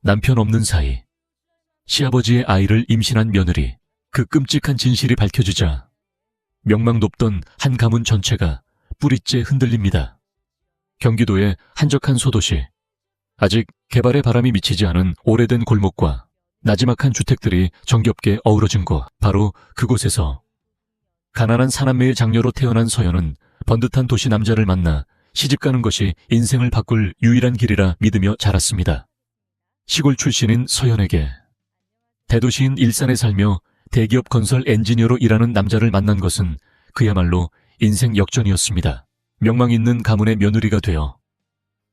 남편 없는 사이 시아버지의 아이를 임신한 며느리, 그 끔찍한 진실이 밝혀지자 명망 높던 한 가문 전체가 뿌리째 흔들립니다. 경기도의 한적한 소도시, 아직 개발의 바람이 미치지 않은 오래된 골목과 나지막한 주택들이 정겹게 어우러진 곳, 바로 그곳에서 가난한 사남매의 장녀로 태어난 서연은 번듯한 도시 남자를 만나 시집가는 것이 인생을 바꿀 유일한 길이라 믿으며 자랐습니다. 시골 출신인 서연에게 대도시인 일산에 살며 대기업 건설 엔지니어로 일하는 남자를 만난 것은 그야말로 인생 역전이었습니다. 명망 있는 가문의 며느리가 되어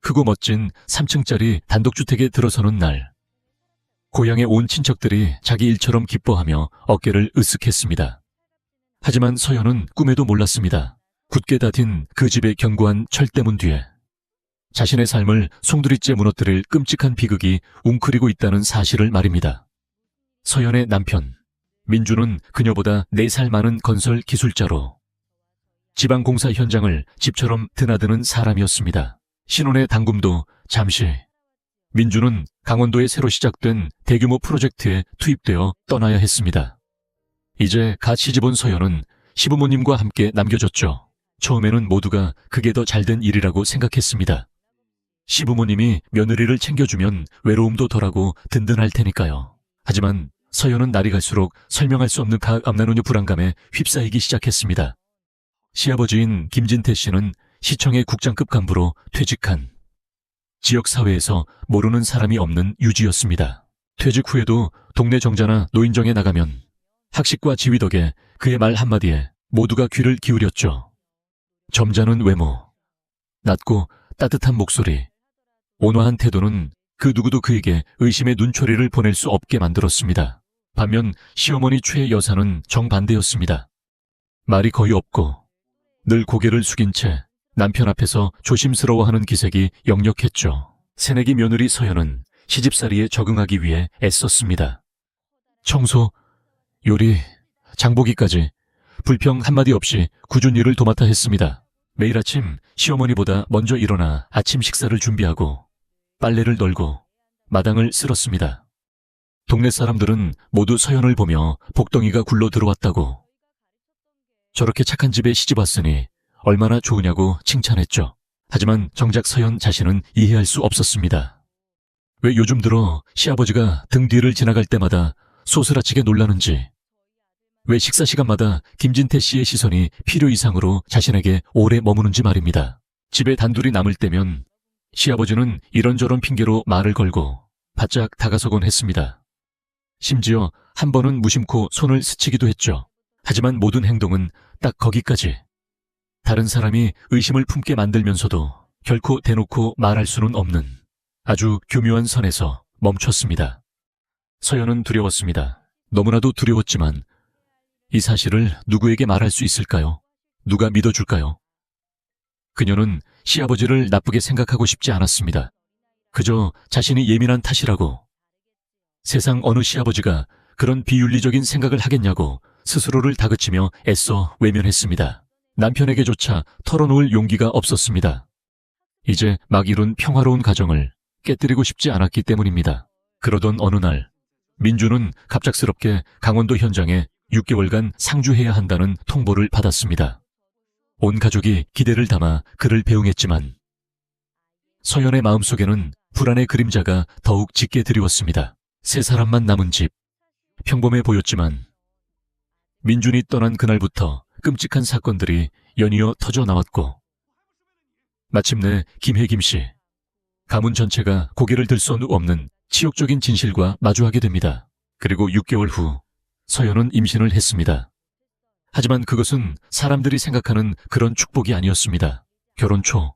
크고 멋진 3층짜리 단독주택에 들어서는 날, 고향의 온 친척들이 자기 일처럼 기뻐하며 어깨를 으쓱했습니다. 하지만 서연은 꿈에도 몰랐습니다. 굳게 닫힌 그 집의 견고한 철대문 뒤에 자신의 삶을 송두리째 무너뜨릴 끔찍한 비극이 웅크리고 있다는 사실을 말입니다. 서연의 남편 민주는 그녀보다 4살 많은 건설 기술자로 지방공사 현장을 집처럼 드나드는 사람이었습니다. 신혼의 당금도 잠시 민주는 강원도에 새로 시작된 대규모 프로젝트에 투입되어 떠나야 했습니다. 이제 갓 시집온 서연은 시부모님과 함께 남겨졌죠. 처음에는 모두가 그게 더 잘된 일이라고 생각했습니다. 시부모님이 며느리를 챙겨주면 외로움도 덜하고 든든할 테니까요. 하지만 서연은 날이 갈수록 설명할 수 없는 암나노녀 불안감에 휩싸이기 시작했습니다. 시아버지인 김진태 씨는 시청의 국장급 간부로 퇴직한 지역사회에서 모르는 사람이 없는 유지였습니다. 퇴직 후에도 동네 정자나 노인정에 나가면 학식과 지위 덕에 그의 말 한마디에 모두가 귀를 기울였죠. 점잖은 외모, 낮고 따뜻한 목소리, 온화한 태도는 그 누구도 그에게 의심의 눈초리를 보낼 수 없게 만들었습니다. 반면 시어머니 최 여사는 정반대였습니다. 말이 거의 없고 늘 고개를 숙인 채 남편 앞에서 조심스러워하는 기색이 역력했죠. 새내기 며느리 서연은 시집살이에 적응하기 위해 애썼습니다. 청소, 요리, 장보기까지 불평 한마디 없이 꾸준히 일을 도맡아 했습니다. 매일 아침 시어머니보다 먼저 일어나 아침 식사를 준비하고 빨래를 널고 마당을 쓸었습니다. 동네 사람들은 모두 서연을 보며 복덩이가 굴러 들어왔다고, 저렇게 착한 집에 시집 왔으니 얼마나 좋으냐고 칭찬했죠. 하지만 정작 서연 자신은 이해할 수 없었습니다. 왜 요즘 들어 시아버지가 등 뒤를 지나갈 때마다 소스라치게 놀라는지, 왜 식사 시간마다 김진태 씨의 시선이 필요 이상으로 자신에게 오래 머무는지 말입니다. 집에 단둘이 남을 때면 시아버지는 이런저런 핑계로 말을 걸고 바짝 다가서곤 했습니다. 심지어 한 번은 무심코 손을 스치기도 했죠. 하지만 모든 행동은 딱 거기까지. 다른 사람이 의심을 품게 만들면서도 결코 대놓고 말할 수는 없는 아주 교묘한 선에서 멈췄습니다. 서연은 두려웠습니다. 너무나도 두려웠지만 이 사실을 누구에게 말할 수 있을까요? 누가 믿어줄까요? 그녀는 시아버지를 나쁘게 생각하고 싶지 않았습니다. 그저 자신이 예민한 탓이라고, 세상 어느 시아버지가 그런 비윤리적인 생각을 하겠냐고 스스로를 다그치며 애써 외면했습니다. 남편에게조차 털어놓을 용기가 없었습니다. 이제 막 이룬 평화로운 가정을 깨뜨리고 싶지 않았기 때문입니다. 그러던 어느 날 민주는 갑작스럽게 강원도 현장에 6개월간 상주해야 한다는 통보를 받았습니다. 온 가족이 기대를 담아 그를 배웅했지만 서연의 마음속에는 불안의 그림자가 더욱 짙게 드리웠습니다. 세 사람만 남은 집, 평범해 보였지만 민준이 떠난 그날부터 끔찍한 사건들이 연이어 터져 나왔고, 마침내 김혜김 씨, 가문 전체가 고개를 들 수 없는 치욕적인 진실과 마주하게 됩니다. 그리고 6개월 후 서연은 임신을 했습니다. 하지만 그것은 사람들이 생각하는 그런 축복이 아니었습니다. 결혼 초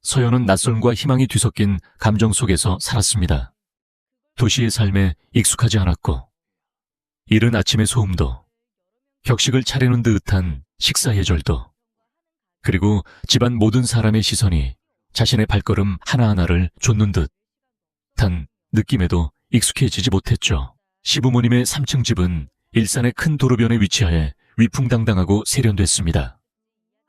서연은 낯설과 희망이 뒤섞인 감정 속에서 살았습니다. 도시의 삶에 익숙하지 않았고, 이른 아침의 소음도, 격식을 차리는 듯한 식사 예절도, 그리고 집안 모든 사람의 시선이 자신의 발걸음 하나하나를 좇는 듯한 느낌에도 익숙해지지 못했죠. 시부모님의 3층 집은 일산의 큰 도로변에 위치하여 위풍당당하고 세련됐습니다.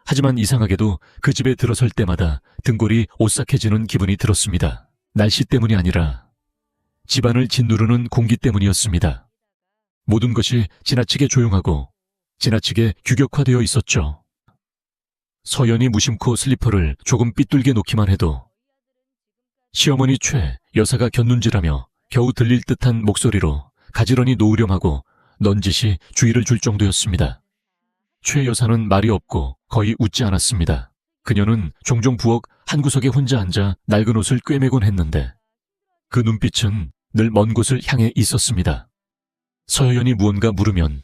하지만 이상하게도 그 집에 들어설 때마다 등골이 오싹해지는 기분이 들었습니다. 날씨 때문이 아니라 집안을 짓누르는 공기 때문이었습니다. 모든 것이 지나치게 조용하고 지나치게 규격화되어 있었죠. 서연이 무심코 슬리퍼를 조금 삐뚤게 놓기만 해도 시어머니 최 여사가 곁눈질하며 겨우 들릴 듯한 목소리로 가지런히 놓으렴하고 넌지시 주의를 줄 정도였습니다. 최 여사는 말이 없고 거의 웃지 않았습니다. 그녀는 종종 부엌 한 구석에 혼자 앉아 낡은 옷을 꿰매곤 했는데 그 눈빛은 늘 먼 곳을 향해 있었습니다. 서연이 무언가 물으면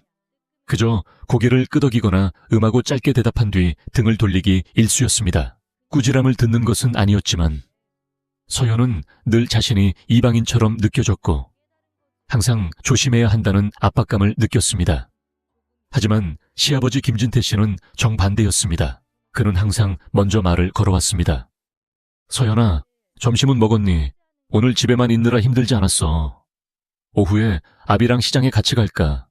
그저 고개를 끄덕이거나 음하고 짧게 대답한 뒤 등을 돌리기 일쑤였습니다. 꾸지람을 듣는 것은 아니었지만 서연은 늘 자신이 이방인처럼 느껴졌고 항상 조심해야 한다는 압박감을 느꼈습니다. 하지만 시아버지 김진태 씨는 정반대였습니다. 그는 항상 먼저 말을 걸어왔습니다. 서연아, 점심은 먹었니? 오늘 집에만 있느라 힘들지 않았어. 오후에 아비랑 시장에 같이 갈까?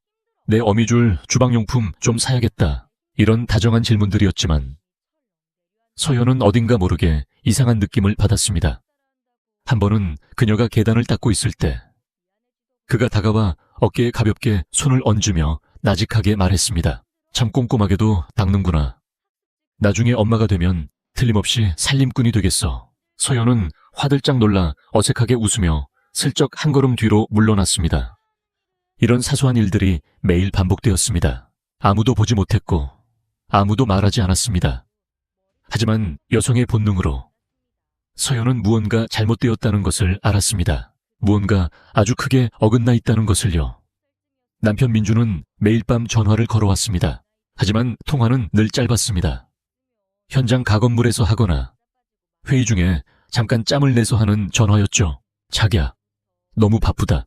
내 어미줄 주방용품 좀 사야겠다. 이런 다정한 질문들이었지만 서연은 어딘가 모르게 이상한 느낌을 받았습니다. 한 번은 그녀가 계단을 닦고 있을 때 그가 다가와 어깨에 가볍게 손을 얹으며 나직하게 말했습니다. 참 꼼꼼하게도 닦는구나. 나중에 엄마가 되면 틀림없이 살림꾼이 되겠어. 서연은 화들짝 놀라 어색하게 웃으며 슬쩍 한 걸음 뒤로 물러났습니다. 이런 사소한 일들이 매일 반복되었습니다. 아무도 보지 못했고 아무도 말하지 않았습니다. 하지만 여성의 본능으로 서연은 무언가 잘못되었다는 것을 알았습니다. 무언가 아주 크게 어긋나 있다는 것을요. 남편 민주는 매일 밤 전화를 걸어왔습니다. 하지만 통화는 늘 짧았습니다. 현장 가건물에서 하거나 회의 중에 잠깐 짬을 내서 하는 전화였죠. 자기야, 너무 바쁘다.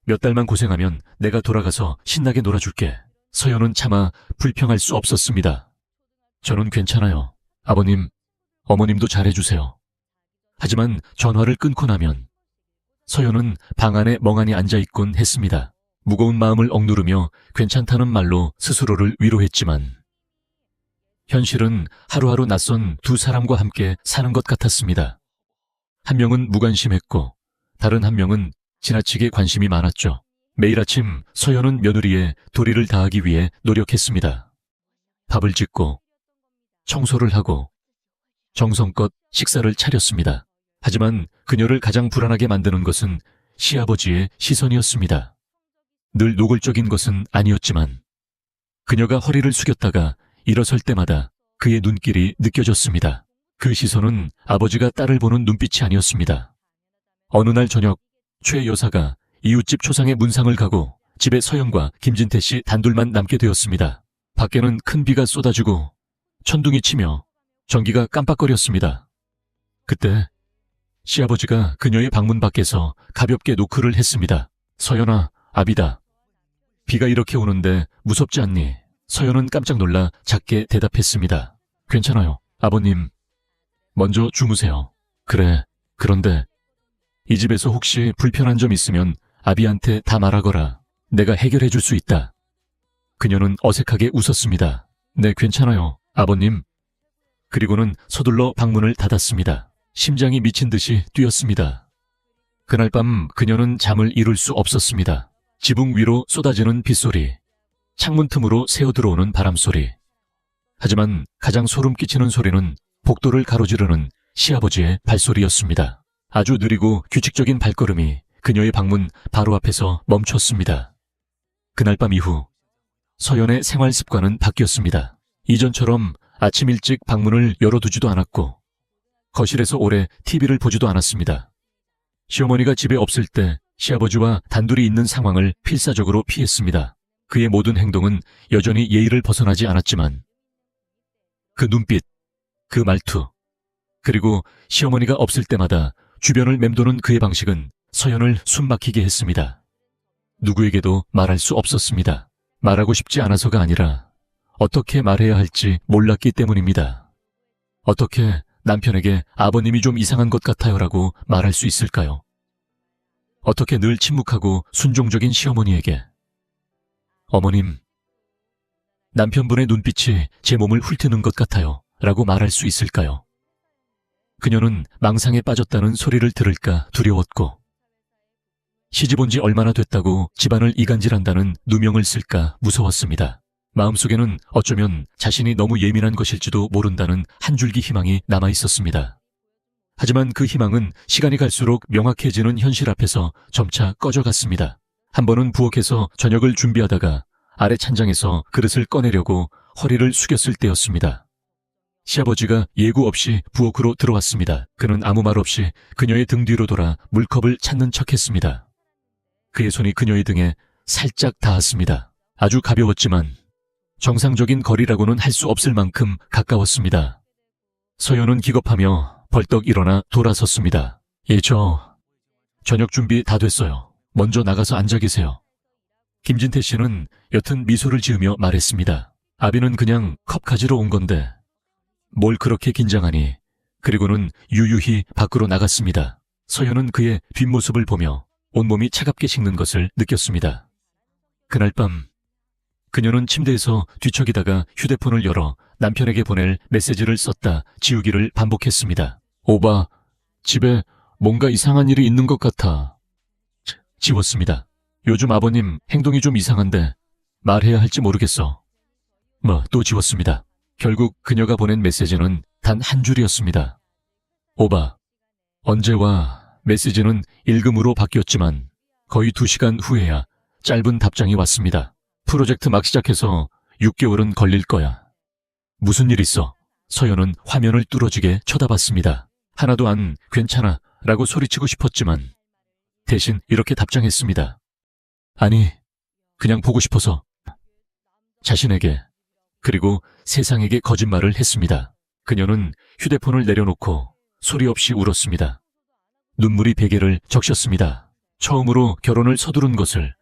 몇 달만 고생하면 내가 돌아가서 신나게 놀아줄게. 서연은 차마 불평할 수 없었습니다. 저는 괜찮아요. 아버님, 어머님도 잘해주세요. 하지만 전화를 끊고 나면 서연은 방 안에 멍하니 앉아있곤 했습니다. 무거운 마음을 억누르며 괜찮다는 말로 스스로를 위로했지만 현실은 하루하루 낯선 두 사람과 함께 사는 것 같았습니다. 한 명은 무관심했고 다른 한 명은 지나치게 관심이 많았죠. 매일 아침 서연은 며느리의 도리를 다하기 위해 노력했습니다. 밥을 짓고 청소를 하고 정성껏 식사를 차렸습니다. 하지만 그녀를 가장 불안하게 만드는 것은 시아버지의 시선이었습니다. 늘 노골적인 것은 아니었지만 그녀가 허리를 숙였다가 일어설 때마다 그의 눈길이 느껴졌습니다. 그 시선은 아버지가 딸을 보는 눈빛이 아니었습니다. 어느 날 저녁 최 여사가 이웃집 초상에 문상을 가고 집에 서연과 김진태 씨 단둘만 남게 되었습니다. 밖에는 큰 비가 쏟아지고 천둥이 치며 전기가 깜빡거렸습니다. 그때 시아버지가 그녀의 방문 밖에서 가볍게 노크를 했습니다. 서연아, 아비다. 비가 이렇게 오는데 무섭지 않니? 서연은 깜짝 놀라 작게 대답했습니다. 괜찮아요, 아버님. 먼저 주무세요. 그래, 그런데 이 집에서 혹시 불편한 점 있으면 아비한테 다 말하거라. 내가 해결해 줄 수 있다. 그녀는 어색하게 웃었습니다. 네, 괜찮아요, 아버님. 그리고는 서둘러 방문을 닫았습니다. 심장이 미친 듯이 뛰었습니다. 그날 밤 그녀는 잠을 이룰 수 없었습니다. 지붕 위로 쏟아지는 빗소리, 창문 틈으로 새어들어오는 바람소리. 하지만 가장 소름 끼치는 소리는 복도를 가로지르는 시아버지의 발소리였습니다. 아주 느리고 규칙적인 발걸음이 그녀의 방문 바로 앞에서 멈췄습니다. 그날 밤 이후 서연의 생활 습관은 바뀌었습니다. 이전처럼 아침 일찍 방문을 열어두지도 않았고 거실에서 오래 TV를 보지도 않았습니다. 시어머니가 집에 없을 때 시아버지와 단둘이 있는 상황을 필사적으로 피했습니다. 그의 모든 행동은 여전히 예의를 벗어나지 않았지만 그 눈빛, 그 말투, 그리고 시어머니가 없을 때마다 주변을 맴도는 그의 방식은 서연을 숨막히게 했습니다. 누구에게도 말할 수 없었습니다. 말하고 싶지 않아서가 아니라 어떻게 말해야 할지 몰랐기 때문입니다. 어떻게 남편에게 아버님이 좀 이상한 것 같아요라고 말할 수 있을까요? 어떻게 늘 침묵하고 순종적인 시어머니에게 어머님, 남편분의 눈빛이 제 몸을 훑트는 것 같아요 라고 말할 수 있을까요? 그녀는 망상에 빠졌다는 소리를 들을까 두려웠고 시집 온 지 얼마나 됐다고 집안을 이간질한다는 누명을 쓸까 무서웠습니다. 마음속에는 어쩌면 자신이 너무 예민한 것일지도 모른다는 한 줄기 희망이 남아 있었습니다. 하지만 그 희망은 시간이 갈수록 명확해지는 현실 앞에서 점차 꺼져갔습니다. 한 번은 부엌에서 저녁을 준비하다가 아래 찬장에서 그릇을 꺼내려고 허리를 숙였을 때였습니다. 시아버지가 예고 없이 부엌으로 들어왔습니다. 그는 아무 말 없이 그녀의 등 뒤로 돌아 물컵을 찾는 척했습니다. 그의 손이 그녀의 등에 살짝 닿았습니다. 아주 가벼웠지만 정상적인 거리라고는 할 수 없을 만큼 가까웠습니다. 서연은 기겁하며 벌떡 일어나 돌아섰습니다. 예, 저녁 준비 다 됐어요. 먼저 나가서 앉아 계세요. 김진태 씨는 옅은 미소를 지으며 말했습니다. 아비는 그냥 컵 가지러 온 건데 뭘 그렇게 긴장하니. 그리고는 유유히 밖으로 나갔습니다. 서연은 그의 뒷모습을 보며 온몸이 차갑게 식는 것을 느꼈습니다. 그날 밤 그녀는 침대에서 뒤척이다가 휴대폰을 열어 남편에게 보낼 메시지를 썼다 지우기를 반복했습니다. 오바, 집에 뭔가 이상한 일이 있는 것 같아. 지웠습니다. 요즘 아버님 행동이 좀 이상한데 말해야 할지 모르겠어. 또 지웠습니다. 결국 그녀가 보낸 메시지는 단 한 줄이었습니다. 오바, 언제 와? 메시지는 읽음으로 바뀌었지만 거의 2시간 후에야 짧은 답장이 왔습니다. 프로젝트 막 시작해서 6개월은 걸릴 거야. 무슨 일 있어? 서연은 화면을 뚫어지게 쳐다봤습니다. 하나도 안 괜찮아 라고 소리치고 싶었지만 대신 이렇게 답장했습니다. 아니, 그냥 보고 싶어서. 자신에게 그리고 세상에게 거짓말을 했습니다. 그녀는 휴대폰을 내려놓고 소리 없이 울었습니다. 눈물이 베개를 적셨습니다. 처음으로 결혼을 서두른 것을,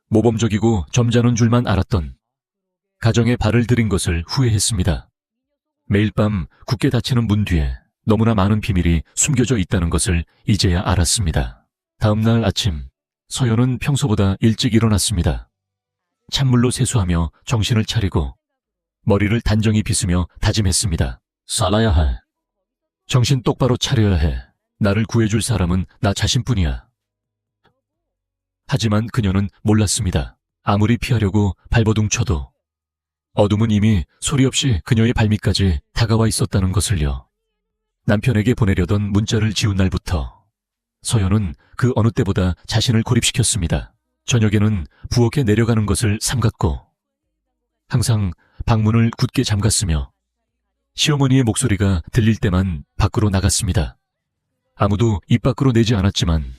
모범적이고 점잖은 줄만 알았던 가정에 발을 들인 것을 후회했습니다. 매일 밤 굳게 닫히는 문 뒤에 너무나 많은 비밀이 숨겨져 있다는 것을 이제야 알았습니다. 다음 날 아침, 서연은 평소보다 일찍 일어났습니다. 찬물로 세수하며 정신을 차리고 머리를 단정히 빗으며 다짐했습니다. 살아야 해. 정신 똑바로 차려야 해. 나를 구해줄 사람은 나 자신뿐이야. 하지만 그녀는 몰랐습니다. 아무리 피하려고 발버둥 쳐도 어둠은 이미 소리 없이 그녀의 발밑까지 다가와 있었다는 것을요. 남편에게 보내려던 문자를 지운 날부터 서연은 그 어느 때보다 자신을 고립시켰습니다. 저녁에는 부엌에 내려가는 것을 삼갔고 항상 방문을 굳게 잠갔으며 시어머니의 목소리가 들릴 때만 밖으로 나갔습니다. 아무도 입 밖으로 내지 않았지만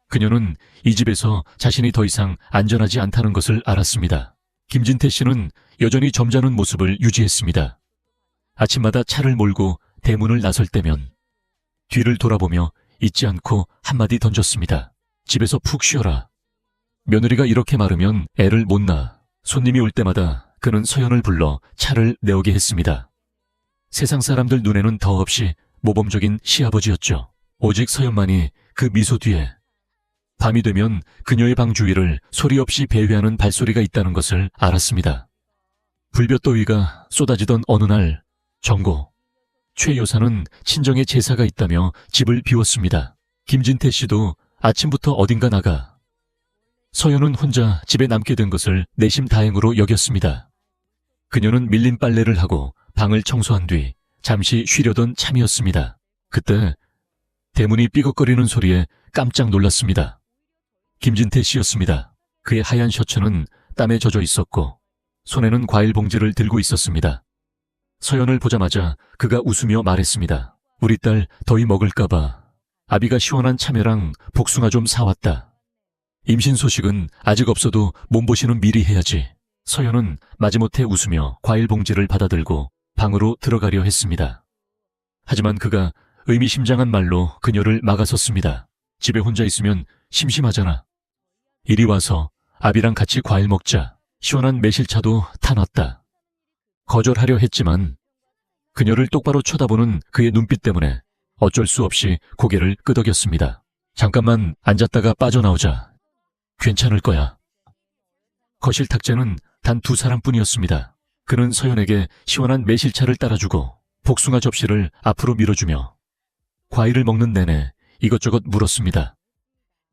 그녀는 이 집에서 자신이 더 이상 안전하지 않다는 것을 알았습니다. 김진태 씨는 여전히 점잖은 모습을 유지했습니다. 아침마다 차를 몰고 대문을 나설 때면 뒤를 돌아보며 잊지 않고 한마디 던졌습니다. 집에서 푹 쉬어라. 며느리가 이렇게 마르면 애를 못 낳아. 손님이 올 때마다 그는 서연을 불러 차를 내오게 했습니다. 세상 사람들 눈에는 더없이 모범적인 시아버지였죠. 오직 서연만이 그 미소 뒤에 밤이 되면 그녀의 방 주위를 소리 없이 배회하는 발소리가 있다는 것을 알았습니다. 불볕더위가 쏟아지던 어느 날 정고, 최 여사는 친정에 제사가 있다며 집을 비웠습니다. 김진태 씨도 아침부터 어딘가 나가 서연은 혼자 집에 남게 된 것을 내심 다행으로 여겼습니다. 그녀는 밀린 빨래를 하고 방을 청소한 뒤 잠시 쉬려던 참이었습니다. 그때 대문이 삐걱거리는 소리에 깜짝 놀랐습니다. 김진태 씨였습니다. 그의 하얀 셔츠는 땀에 젖어 있었고 손에는 과일 봉지를 들고 있었습니다. 서연을 보자마자 그가 웃으며 말했습니다. 우리 딸 더위 먹을까봐 아비가 시원한 참외랑 복숭아 좀 사왔다. 임신 소식은 아직 없어도 몸보신은 미리 해야지. 서연은 마지못해 웃으며 과일 봉지를 받아들고 방으로 들어가려 했습니다. 하지만 그가 의미심장한 말로 그녀를 막아섰습니다. 집에 혼자 있으면 심심하잖아. 이리 와서 아비랑 같이 과일 먹자. 시원한 매실차도 타놨다. 거절하려 했지만 그녀를 똑바로 쳐다보는 그의 눈빛 때문에 어쩔 수 없이 고개를 끄덕였습니다. 잠깐만 앉았다가 빠져나오자. 괜찮을 거야. 거실 탁자는 단 2사람뿐이었습니다. 그는 서연에게 시원한 매실차를 따라주고 복숭아 접시를 앞으로 밀어주며 과일을 먹는 내내 이것저것 물었습니다.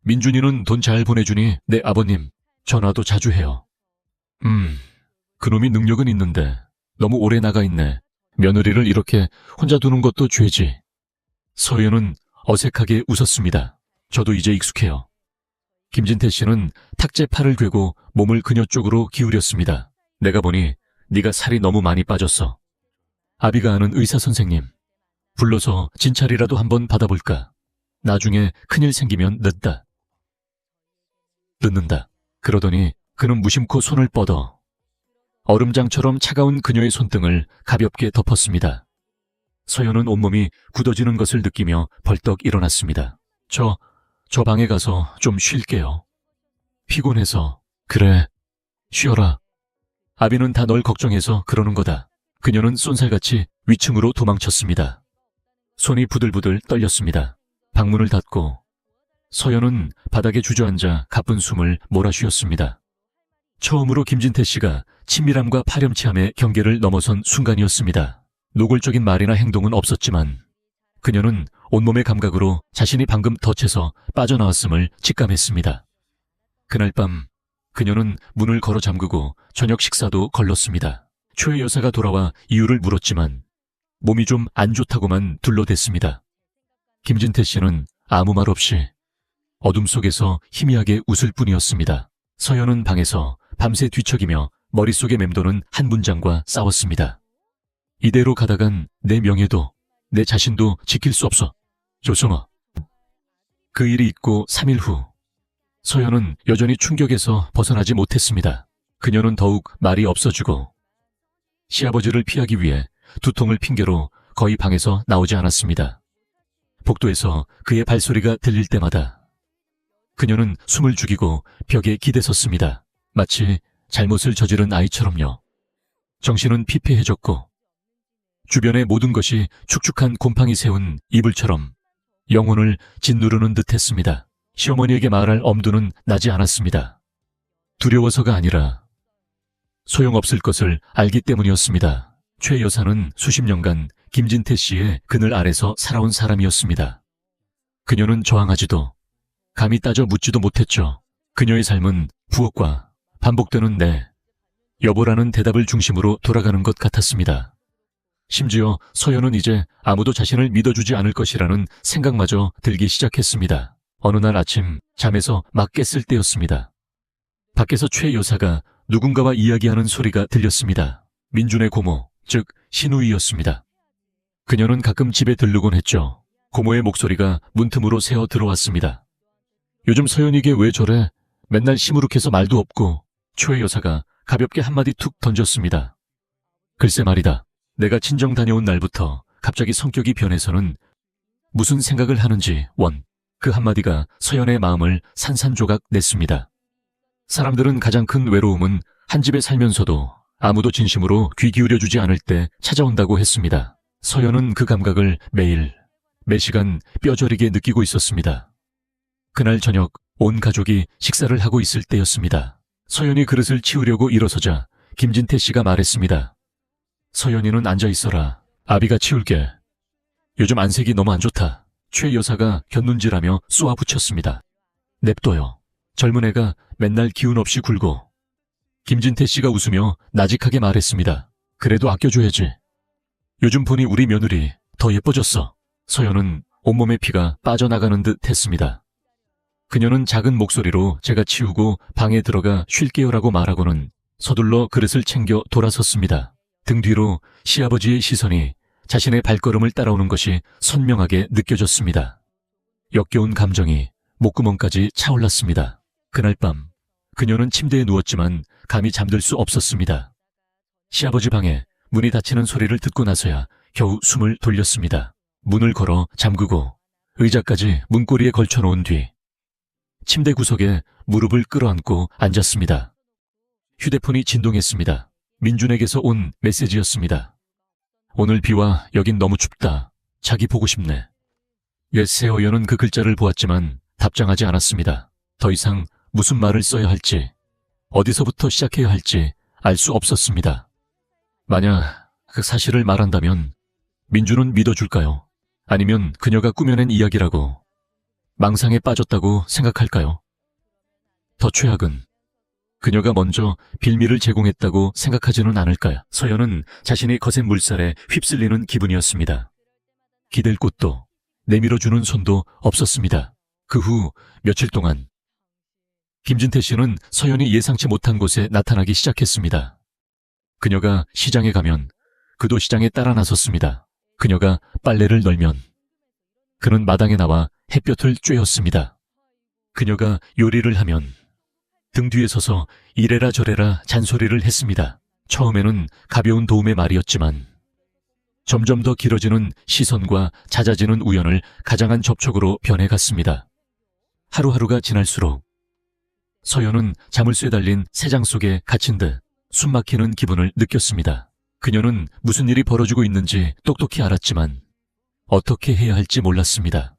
민준이는 돈 잘 보내주니 내 아버님 전화도 자주 해요. 그놈이 능력은 있는데 너무 오래 나가 있네. 며느리를 이렇게 혼자 두는 것도 죄지. 서연은 어색하게 웃었습니다. 저도 이제 익숙해요. 김진태 씨는 탁제 팔을 괴고 몸을 그녀 쪽으로 기울였습니다. 내가 보니 네가 살이 너무 많이 빠졌어. 아비가 아는 의사 선생님 불러서 진찰이라도 한번 받아볼까? 나중에 큰일 생기면 늦는다. 그러더니 그는 무심코 손을 뻗어 얼음장처럼 차가운 그녀의 손등을 가볍게 덮었습니다. 서연은 온몸이 굳어지는 것을 느끼며 벌떡 일어났습니다. 저 방에 가서 좀 쉴게요. 피곤해서. 그래, 쉬어라. 아비는 다 널 걱정해서 그러는 거다. 그녀는 쏜살같이 위층으로 도망쳤습니다. 손이 부들부들 떨렸습니다. 방문을 닫고 서연은 바닥에 주저앉아 가쁜 숨을 몰아쉬었습니다. 처음으로 김진태 씨가 친밀함과 파렴치함의 경계를 넘어선 순간이었습니다. 노골적인 말이나 행동은 없었지만 그녀는 온몸의 감각으로 자신이 방금 덫에서 빠져나왔음을 직감했습니다. 그날 밤 그녀는 문을 걸어 잠그고 저녁 식사도 걸렀습니다. 최 여사가 돌아와 이유를 물었지만 몸이 좀 안 좋다고만 둘러댔습니다. 김진태 씨는 아무 말 없이 어둠 속에서 희미하게 웃을 뿐이었습니다. 서연은 방에서 밤새 뒤척이며 머릿속에 맴도는 한 문장과 싸웠습니다. 이대로 가다간 내 명예도 내 자신도 지킬 수 없어. 조성아. 그 일이 있고 3일 후 서연은 여전히 충격에서 벗어나지 못했습니다. 그녀는 더욱 말이 없어지고 시아버지를 피하기 위해 두통을 핑계로 거의 방에서 나오지 않았습니다. 복도에서 그의 발소리가 들릴 때마다 그녀는 숨을 죽이고 벽에 기대섰습니다. 마치 잘못을 저지른 아이처럼요. 정신은 피폐해졌고 주변의 모든 것이 축축한 곰팡이 세운 이불처럼 영혼을 짓누르는 듯했습니다. 시어머니에게 말할 엄두는 나지 않았습니다. 두려워서가 아니라 소용없을 것을 알기 때문이었습니다. 최 여사는 수십 년간 김진태 씨의 그늘 아래서 살아온 사람이었습니다. 그녀는 저항하지도 감히 따져 묻지도 못했죠. 그녀의 삶은 부엌과 반복되는 네, 여보라는 대답을 중심으로 돌아가는 것 같았습니다. 심지어 서연은 이제 아무도 자신을 믿어주지 않을 것이라는 생각마저 들기 시작했습니다. 어느 날 아침 잠에서 막 깼을 때였습니다. 밖에서 최 여사가 누군가와 이야기하는 소리가 들렸습니다. 민준의 고모, 즉 신우이였습니다. 그녀는 가끔 집에 들르곤 했죠. 고모의 목소리가 문틈으로 새어 들어왔습니다. 요즘 서연이게 왜 저래? 맨날 시무룩해서 말도 없고. 최 여사가 가볍게 한마디 툭 던졌습니다. 글쎄 말이다. 내가 친정 다녀온 날부터 갑자기 성격이 변해서는 무슨 생각을 하는지 그 한마디가 서연의 마음을 산산조각 냈습니다. 사람들은 가장 큰 외로움은 한 집에 살면서도 아무도 진심으로 귀 기울여주지 않을 때 찾아온다고 했습니다. 서연은 그 감각을 매일, 매시간 뼈저리게 느끼고 있었습니다. 그날 저녁 온 가족이 식사를 하고 있을 때였습니다. 서연이 그릇을 치우려고 일어서자 김진태 씨가 말했습니다. 서연이는 앉아있어라. 아비가 치울게. 요즘 안색이 너무 안 좋다. 최 여사가 곁눈질하며 쏘아붙였습니다. 냅둬요. 젊은 애가 맨날 기운 없이 굴고. 김진태 씨가 웃으며 나직하게 말했습니다. 그래도 아껴줘야지. 요즘 보니 우리 며느리 더 예뻐졌어. 서연은 온몸의 피가 빠져나가는 듯 했습니다. 그녀는 작은 목소리로 제가 치우고 방에 들어가 쉴게요라고 말하고는 서둘러 그릇을 챙겨 돌아섰습니다. 등 뒤로 시아버지의 시선이 자신의 발걸음을 따라오는 것이 선명하게 느껴졌습니다. 역겨운 감정이 목구멍까지 차올랐습니다. 그날 밤 그녀는 침대에 누웠지만 감히 잠들 수 없었습니다. 시아버지 방에 문이 닫히는 소리를 듣고 나서야 겨우 숨을 돌렸습니다. 문을 걸어 잠그고 의자까지 문고리에 걸쳐놓은 뒤 침대 구석에 무릎을 끌어안고 앉았습니다. 휴대폰이 진동했습니다. 민준에게서 온 메시지였습니다. 오늘 비와 여긴 너무 춥다. 자기 보고 싶네. 세어연은 그 글자를 보았지만 답장하지 않았습니다. 더 이상 무슨 말을 써야 할지, 어디서부터 시작해야 할지 알 수 없었습니다. 만약 그 사실을 말한다면 민준은 믿어줄까요? 아니면 그녀가 꾸며낸 이야기라고 망상에 빠졌다고 생각할까요? 더 최악은 그녀가 먼저 빌미를 제공했다고 생각하지는 않을까요? 서연은 자신이 거센 물살에 휩쓸리는 기분이었습니다. 기댈 곳도 내밀어주는 손도 없었습니다. 그 후 며칠 동안 김진태 씨는 서연이 예상치 못한 곳에 나타나기 시작했습니다. 그녀가 시장에 가면 그도 시장에 따라 나섰습니다. 그녀가 빨래를 널면 그는 마당에 나와 햇볕을 쬐었습니다. 그녀가 요리를 하면 등 뒤에 서서 이래라 저래라 잔소리를 했습니다. 처음에는 가벼운 도움의 말이었지만 점점 더 길어지는 시선과 잦아지는 우연을 가장한 접촉으로 변해갔습니다. 하루하루가 지날수록 서연은 자물쇠 달린 새장 속에 갇힌 듯 숨막히는 기분을 느꼈습니다. 그녀는 무슨 일이 벌어지고 있는지 똑똑히 알았지만 어떻게 해야 할지 몰랐습니다.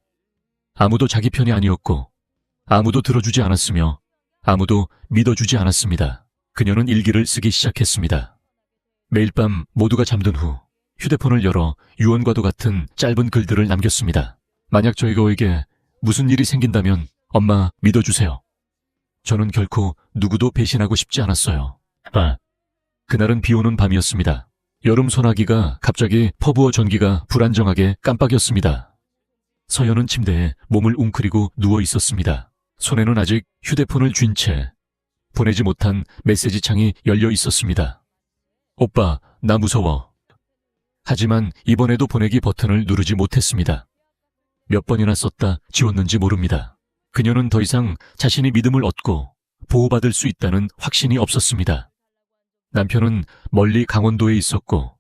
아무도 자기 편이 아니었고 아무도 들어주지 않았으며 아무도 믿어주지 않았습니다. 그녀는 일기를 쓰기 시작했습니다. 매일 밤 모두가 잠든 후 휴대폰을 열어 유언과도 같은 짧은 글들을 남겼습니다. 만약 저에게 무슨 일이 생긴다면 엄마 믿어주세요. 저는 결코 누구도 배신하고 싶지 않았어요. 그날은 비 오는 밤이었습니다. 여름 소나기가 갑자기 퍼부어 전기가 불안정하게 깜빡였습니다. 서연은 침대에 몸을 웅크리고 누워 있었습니다. 손에는 아직 휴대폰을 쥔 채 보내지 못한 메시지 창이 열려 있었습니다. 오빠, 나 무서워. 하지만 이번에도 보내기 버튼을 누르지 못했습니다. 몇 번이나 썼다 지웠는지 모릅니다. 그녀는 더 이상 자신이 믿음을 얻고 보호받을 수 있다는 확신이 없었습니다. 남편은 멀리 강원도에 있었고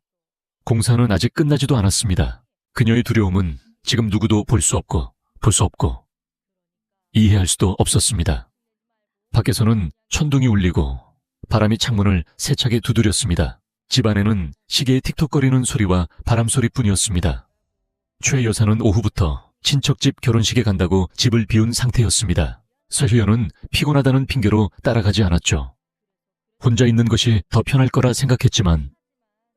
공사는 아직 끝나지도 않았습니다. 그녀의 두려움은 지금 누구도 볼 수 없고 이해할 수도 없었습니다. 밖에서는 천둥이 울리고 바람이 창문을 세차게 두드렸습니다. 집안에는 시계의 틱톡거리는 소리와 바람소리뿐이었습니다. 최 여사는 오후부터 친척집 결혼식에 간다고 집을 비운 상태였습니다. 서효연은 피곤하다는 핑계로 따라가지 않았죠. 혼자 있는 것이 더 편할 거라 생각했지만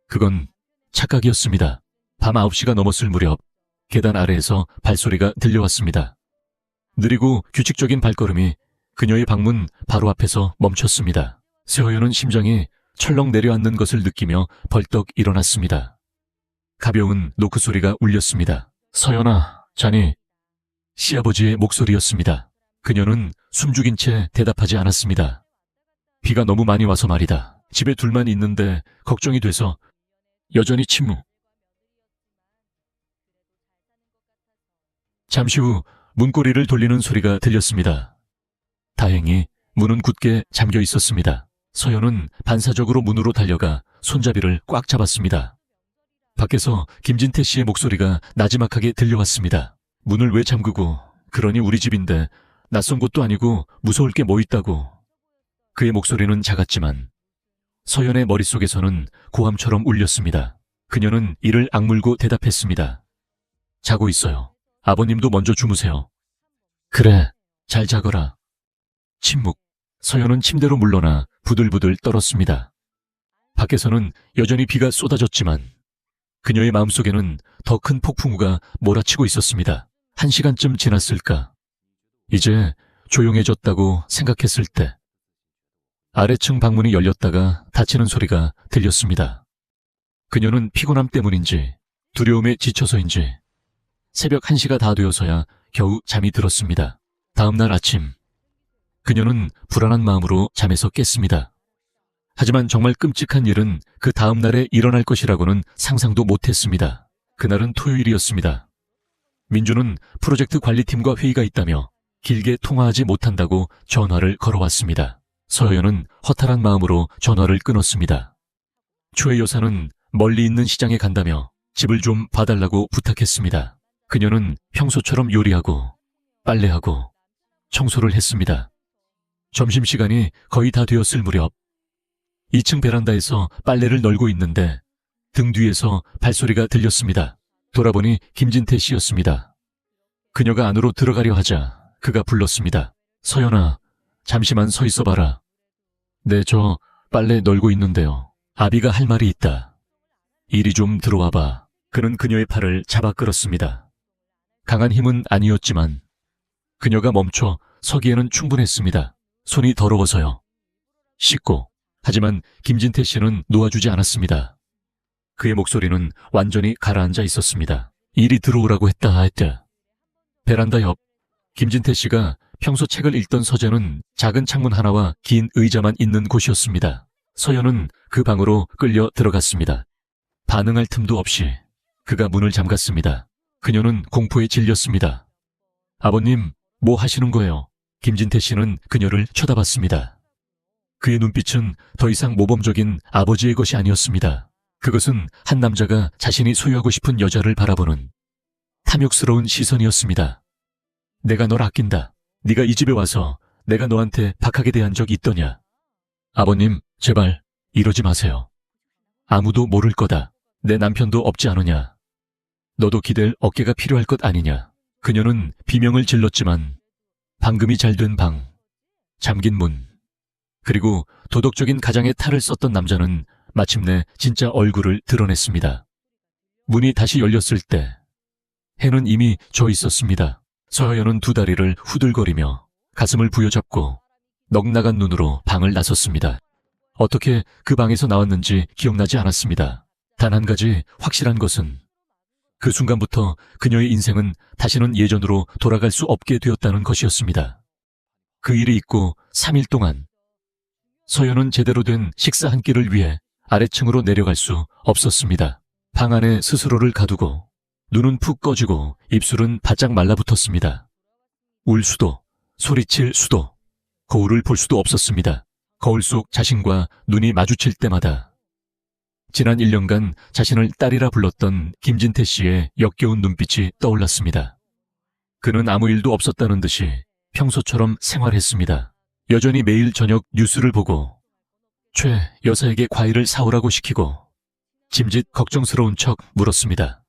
그건 착각이었습니다. 밤 9시가 넘었을 무렵 계단 아래에서 발소리가 들려왔습니다. 느리고 규칙적인 발걸음이 그녀의 방문 바로 앞에서 멈췄습니다. 서효연은 심장이 철렁 내려앉는 것을 느끼며 벌떡 일어났습니다. 가벼운 노크 소리가 울렸습니다. 서연아, 자니? 시아버지의 목소리였습니다. 그녀는 숨죽인 채 대답하지 않았습니다. 비가 너무 많이 와서 말이다. 집에 둘만 있는데 걱정이 돼서. 여전히 침묵. 잠시 후 문고리를 돌리는 소리가 들렸습니다. 다행히 문은 굳게 잠겨 있었습니다. 서연은 반사적으로 문으로 달려가 손잡이를 꽉 잡았습니다. 밖에서 김진태 씨의 목소리가 나지막하게 들려왔습니다. 문을 왜 잠그고, 그러니 우리 집인데 낯선 곳도 아니고 무서울 게 뭐 있다고. 그의 목소리는 작았지만 서연의 머릿속에서는 고함처럼 울렸습니다. 그녀는 이를 악물고 대답했습니다. 자고 있어요. 아버님도 먼저 주무세요. 그래, 잘 자거라. 침묵. 서연은 침대로 물러나 부들부들 떨었습니다. 밖에서는 여전히 비가 쏟아졌지만 그녀의 마음속에는 더 큰 폭풍우가 몰아치고 있었습니다. 1시간쯤 지났을까? 이제 조용해졌다고 생각했을 때 아래층 방문이 열렸다가 닫히는 소리가 들렸습니다. 그녀는 피곤함 때문인지 두려움에 지쳐서인지 새벽 1시가 다 되어서야 겨우 잠이 들었습니다. 다음 날 아침 그녀는 불안한 마음으로 잠에서 깼습니다. 하지만 정말 끔찍한 일은 그 다음 날에 일어날 것이라고는 상상도 못했습니다. 그날은 토요일이었습니다. 민주는 프로젝트 관리팀과 회의가 있다며 길게 통화하지 못한다고 전화를 걸어왔습니다. 서효연은 허탈한 마음으로 전화를 끊었습니다. 초의 여사는 멀리 있는 시장에 간다며 집을 좀 봐달라고 부탁했습니다. 그녀는 평소처럼 요리하고 빨래하고 청소를 했습니다. 점심시간이 거의 다 되었을 무렵 2층 베란다에서 빨래를 널고 있는데 등 뒤에서 발소리가 들렸습니다. 돌아보니 김진태 씨였습니다. 그녀가 안으로 들어가려 하자 그가 불렀습니다. 서연아, 잠시만 서 있어봐라. 네, 저 빨래 널고 있는데요. 아비가 할 말이 있다. 이리 좀 들어와봐. 그는 그녀의 팔을 잡아 끌었습니다. 강한 힘은 아니었지만 그녀가 멈춰 서기에는 충분했습니다. 손이 더러워서요. 씻고. 하지만 김진태 씨는 놓아주지 않았습니다. 그의 목소리는 완전히 가라앉아 있었습니다. 이리 들어오라고 했다. 베란다 옆. 김진태 씨가 평소 책을 읽던 서재는 작은 창문 하나와 긴 의자만 있는 곳이었습니다. 서연은 그 방으로 끌려 들어갔습니다. 반응할 틈도 없이 그가 문을 잠갔습니다. 그녀는 공포에 질렸습니다. 아버님, 뭐 하시는 거예요? 김진태 씨는 그녀를 쳐다봤습니다. 그의 눈빛은 더 이상 모범적인 아버지의 것이 아니었습니다. 그것은 한 남자가 자신이 소유하고 싶은 여자를 바라보는 탐욕스러운 시선이었습니다. 내가 널 아낀다. 네가 이 집에 와서 내가 너한테 박하게 대한 적 있더냐? 아버님, 제발 이러지 마세요. 아무도 모를 거다. 내 남편도 없지 않으냐? 너도 기댈 어깨가 필요할 것 아니냐? 그녀는 비명을 질렀지만 방금이 잘 된 방, 잠긴 문, 그리고 도덕적인 가장의 탈을 썼던 남자는 마침내 진짜 얼굴을 드러냈습니다. 문이 다시 열렸을 때 해는 이미 져 있었습니다. 서연은 두 다리를 후들거리며 가슴을 부여잡고 넉나간 눈으로 방을 나섰습니다. 어떻게 그 방에서 나왔는지 기억나지 않았습니다. 단 한 가지 확실한 것은 그 순간부터 그녀의 인생은 다시는 예전으로 돌아갈 수 없게 되었다는 것이었습니다. 그 일이 있고 3일 동안 서연은 제대로 된 식사 한 끼를 위해 아래층으로 내려갈 수 없었습니다. 방 안에 스스로를 가두고 눈은 푹 꺼지고 입술은 바짝 말라붙었습니다. 울 수도, 소리칠 수도, 거울을 볼 수도 없었습니다. 거울 속 자신과 눈이 마주칠 때마다 지난 1년간 자신을 딸이라 불렀던 김진태 씨의 역겨운 눈빛이 떠올랐습니다. 그는 아무 일도 없었다는 듯이 평소처럼 생활했습니다. 여전히 매일 저녁 뉴스를 보고 최 여사에게 과일을 사오라고 시키고 짐짓 걱정스러운 척 물었습니다.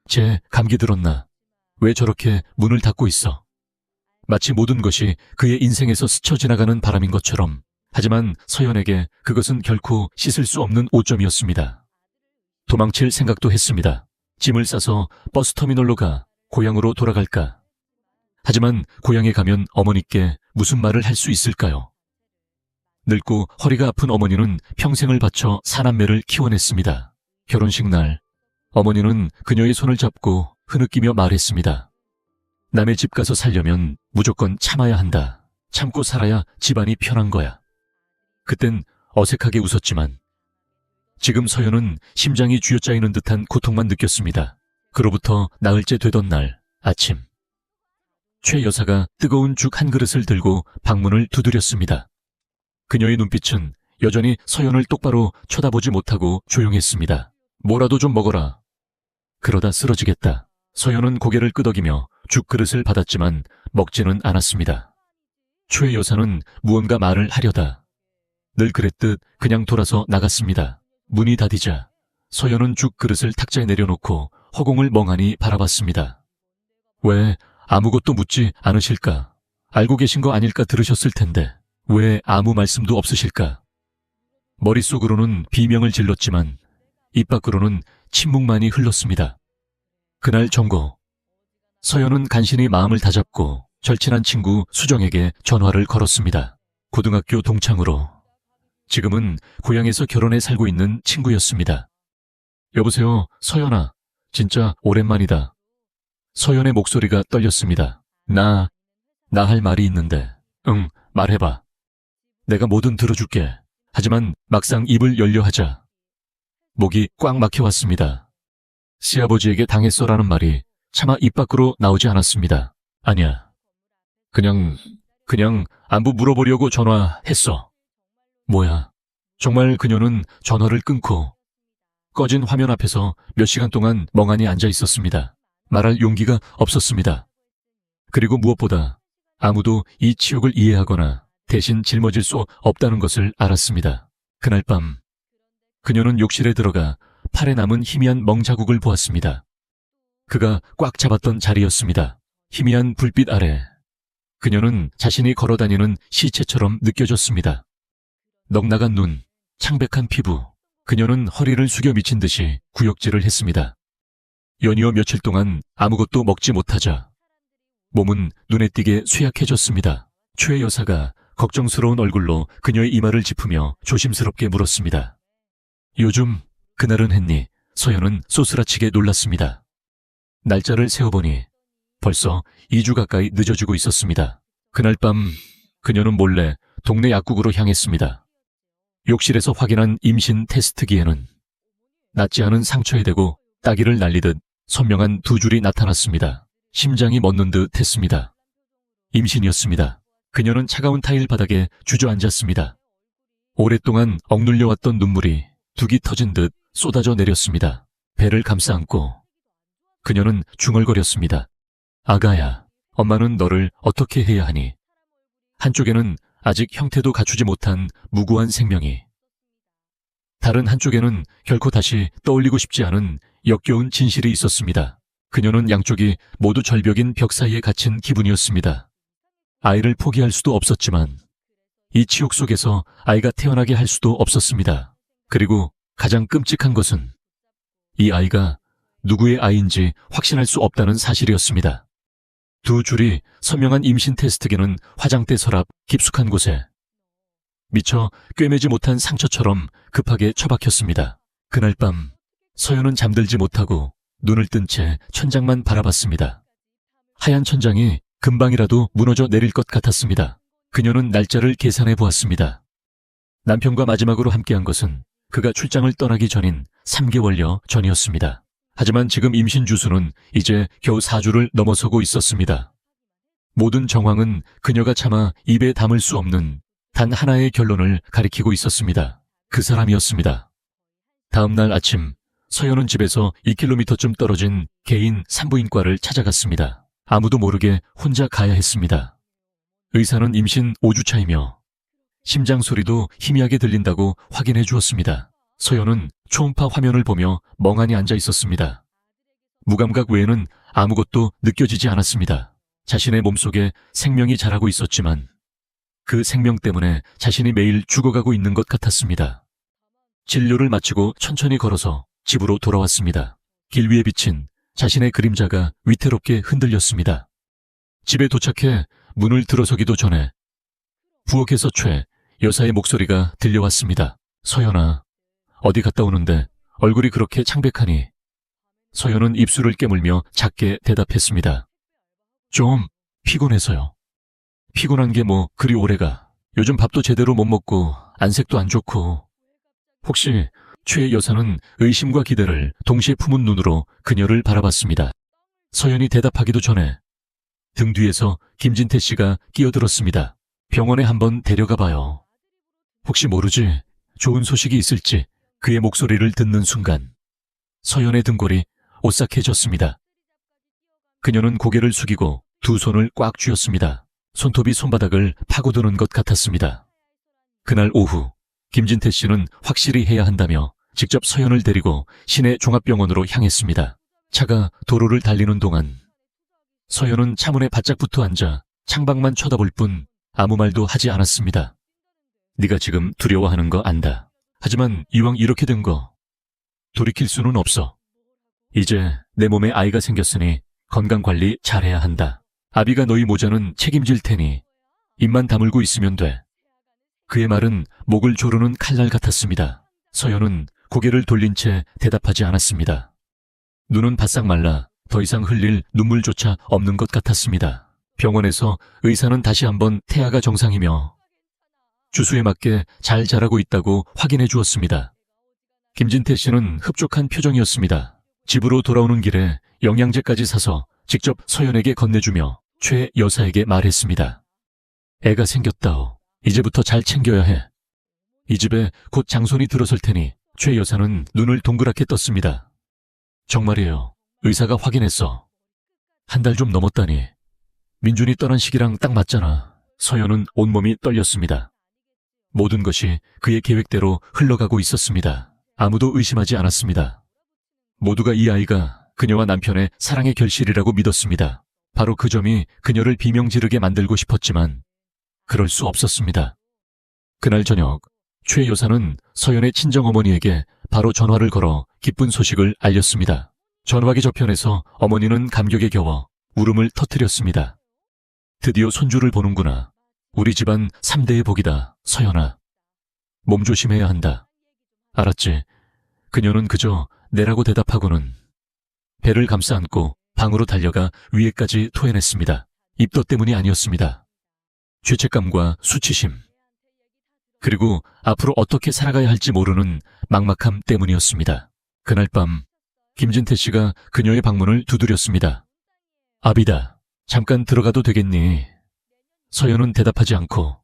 쟤 감기 들었나? 왜 저렇게 문을 닫고 있어? 마치 모든 것이 그의 인생에서 스쳐 지나가는 바람인 것처럼. 하지만 서연에게 그것은 결코 씻을 수 없는 오점이었습니다. 도망칠 생각도 했습니다. 짐을 싸서 버스터미널로 가 고향으로 돌아갈까? 하지만 고향에 가면 어머니께 무슨 말을 할 수 있을까요? 늙고 허리가 아픈 어머니는 평생을 바쳐 사남매를 키워냈습니다. 결혼식 날 어머니는 그녀의 손을 잡고 흐느끼며 말했습니다. 남의 집 가서 살려면 무조건 참아야 한다. 참고 살아야 집안이 편한 거야. 그땐 어색하게 웃었지만 지금 서연은 심장이 쥐어짜이는 듯한 고통만 느꼈습니다. 그로부터 나흘째 되던 날 아침, 최 여사가 뜨거운 죽 한 그릇을 들고 방문을 두드렸습니다. 그녀의 눈빛은 여전히 서연을 똑바로 쳐다보지 못하고 조용했습니다. 뭐라도 좀 먹어라. 그러다 쓰러지겠다. 서연은 고개를 끄덕이며 죽 그릇을 받았지만 먹지는 않았습니다. 최 여사는 무언가 말을 하려다 늘 그랬듯 그냥 돌아서 나갔습니다. 문이 닫히자 서연은 죽 그릇을 탁자에 내려놓고 허공을 멍하니 바라봤습니다. 왜 아무것도 묻지 않으실까? 알고 계신 거 아닐까 들으셨을 텐데 왜 아무 말씀도 없으실까? 머릿속으로는 비명을 질렀지만 입 밖으로는 침묵만이 흘렀습니다. 그날 정거 서연은 간신히 마음을 다잡고 절친한 친구 수정에게 전화를 걸었습니다. 고등학교 동창으로 지금은 고향에서 결혼해 살고 있는 친구였습니다. 여보세요, 서연아. 진짜 오랜만이다. 서연의 목소리가 떨렸습니다. 나 할 말이 있는데. 응, 말해봐. 내가 뭐든 들어줄게. 하지만 막상 입을 열려 하자 목이 꽉 막혀왔습니다. 시아버지에게 당했어라는 말이 차마 입 밖으로 나오지 않았습니다. 아니야. 그냥 안부 물어보려고 전화했어. 뭐야? 정말 그녀는 전화를 끊고 꺼진 화면 앞에서 몇 시간 동안 멍하니 앉아 있었습니다. 말할 용기가 없었습니다. 그리고 무엇보다 아무도 이 치욕을 이해하거나 대신 짊어질 수 없다는 것을 알았습니다. 그날 밤 그녀는 욕실에 들어가 팔에 남은 희미한 멍자국을 보았습니다. 그가 꽉 잡았던 자리였습니다. 희미한 불빛 아래 그녀는 자신이 걸어다니는 시체처럼 느껴졌습니다. 넉나간 눈, 창백한 피부, 그녀는 허리를 숙여 미친 듯이 구역질을 했습니다. 연이어 며칠 동안 아무것도 먹지 못하자 몸은 눈에 띄게 쇠약해졌습니다. 최 여사가 걱정스러운 얼굴로 그녀의 이마를 짚으며 조심스럽게 물었습니다. 요즘 그날은 했니? 서연은 쏘스라치게 놀랐습니다. 날짜를 세어보니 벌써 2주 가까이 늦어지고 있었습니다. 그날 밤 그녀는 몰래 동네 약국으로 향했습니다. 욕실에서 확인한 임신 테스트기에는 낫지 않은 상처에 대고 따기를 날리듯 선명한 두 줄이 나타났습니다. 심장이 멎는 듯 했습니다. 임신이었습니다. 그녀는 차가운 타일 바닥에 주저앉았습니다. 오랫동안 억눌려왔던 눈물이 둑이 터진 듯 쏟아져 내렸습니다. 배를 감싸 안고 그녀는 중얼거렸습니다. 아가야, 엄마는 너를 어떻게 해야 하니? 한쪽에는 아직 형태도 갖추지 못한 무고한 생명이, 다른 한쪽에는 결코 다시 떠올리고 싶지 않은 역겨운 진실이 있었습니다. 그녀는 양쪽이 모두 절벽인 벽 사이에 갇힌 기분이었습니다. 아이를 포기할 수도 없었지만 이 치욕 속에서 아이가 태어나게 할 수도 없었습니다. 그리고 가장 끔찍한 것은 이 아이가 누구의 아이인지 확신할 수 없다는 사실이었습니다. 두 줄이 선명한 임신 테스트기는 화장대 서랍 깊숙한 곳에 미처 꿰매지 못한 상처처럼 급하게 처박혔습니다. 그날 밤 서연은 잠들지 못하고 눈을 뜬 채 천장만 바라봤습니다. 하얀 천장이 금방이라도 무너져 내릴 것 같았습니다. 그녀는 날짜를 계산해 보았습니다. 남편과 마지막으로 함께한 것은 그가 출장을 떠나기 전인 3개월여 전이었습니다. 하지만 지금 임신 주수는 이제 겨우 4주를 넘어서고 있었습니다. 모든 정황은 그녀가 차마 입에 담을 수 없는 단 하나의 결론을 가리키고 있었습니다. 그 사람이었습니다. 다음 날 아침 서연은 집에서 2km쯤 떨어진 개인 산부인과를 찾아갔습니다. 아무도 모르게 혼자 가야 했습니다. 의사는 임신 5주차이며 심장 소리도 희미하게 들린다고 확인해 주었습니다. 서연은 초음파 화면을 보며 멍하니 앉아 있었습니다. 무감각 외에는 아무것도 느껴지지 않았습니다. 자신의 몸속에 생명이 자라고 있었지만 그 생명 때문에 자신이 매일 죽어가고 있는 것 같았습니다. 진료를 마치고 천천히 걸어서 집으로 돌아왔습니다. 길 위에 비친 자신의 그림자가 위태롭게 흔들렸습니다. 집에 도착해 문을 들어서기도 전에 부엌에서 최 여사의 목소리가 들려왔습니다. 서연아, 어디 갔다 오는데 얼굴이 그렇게 창백하니? 서연은 입술을 깨물며 작게 대답했습니다. 좀 피곤해서요. 피곤한 게 뭐 그리 오래가. 요즘 밥도 제대로 못 먹고 안색도 안 좋고. 혹시 최 여사는 의심과 기대를 동시에 품은 눈으로 그녀를 바라봤습니다. 서연이 대답하기도 전에 등 뒤에서 김진태 씨가 끼어들었습니다. 병원에 한번 데려가 봐요. 혹시 모르지 좋은 소식이 있을지. 그의 목소리를 듣는 순간 서연의 등골이 오싹해졌습니다. 그녀는 고개를 숙이고 두 손을 꽉 쥐었습니다. 손톱이 손바닥을 파고드는 것 같았습니다. 그날 오후 김진태 씨는 확실히 해야 한다며 직접 서연을 데리고 시내 종합병원으로 향했습니다. 차가 도로를 달리는 동안 서연은 차문에 바짝 붙어 앉아 창밖만 쳐다볼 뿐 아무 말도 하지 않았습니다. 네가 지금 두려워하는 거 안다. 하지만 이왕 이렇게 된 거 돌이킬 수는 없어. 이제 내 몸에 아이가 생겼으니 건강관리 잘해야 한다. 아비가 너희 모자는 책임질 테니 입만 다물고 있으면 돼. 그의 말은 목을 조르는 칼날 같았습니다. 서연은 고개를 돌린 채 대답하지 않았습니다. 눈은 바싹 말라 더 이상 흘릴 눈물조차 없는 것 같았습니다. 병원에서 의사는 다시 한번 태아가 정상이며 주수에 맞게 잘 자라고 있다고 확인해 주었습니다. 김진태 씨는 흡족한 표정이었습니다. 집으로 돌아오는 길에 영양제까지 사서 직접 서연에게 건네주며 최 여사에게 말했습니다. 애가 생겼다오. 이제부터 잘 챙겨야 해. 이 집에 곧 장손이 들어설 테니. 최 여사는 눈을 동그랗게 떴습니다. 정말이에요. 의사가 확인했어. 한 달 좀 넘었다니. 민준이 떠난 시기랑 딱 맞잖아. 서연은 온몸이 떨렸습니다. 모든 것이 그의 계획대로 흘러가고 있었습니다. 아무도 의심하지 않았습니다. 모두가 이 아이가 그녀와 남편의 사랑의 결실이라고 믿었습니다. 바로 그 점이 그녀를 비명지르게 만들고 싶었지만 그럴 수 없었습니다. 그날 저녁 최 여사는 서연의 친정어머니에게 바로 전화를 걸어 기쁜 소식을 알렸습니다. 전화기 저편에서 어머니는 감격에 겨워 울음을 터뜨렸습니다. 드디어 손주를 보는구나. 우리 집안 3대의 복이다, 서연아. 몸 조심해야 한다. 알았지? 그녀는 그저 네라고 대답하고는 배를 감싸 안고 방으로 달려가 위에까지 토해냈습니다. 입덧 때문이 아니었습니다. 죄책감과 수치심, 그리고 앞으로 어떻게 살아가야 할지 모르는 막막함 때문이었습니다. 그날 밤 김진태 씨가 그녀의 방문을 두드렸습니다. 아비다, 잠깐 들어가도 되겠니? 서연은 대답하지 않고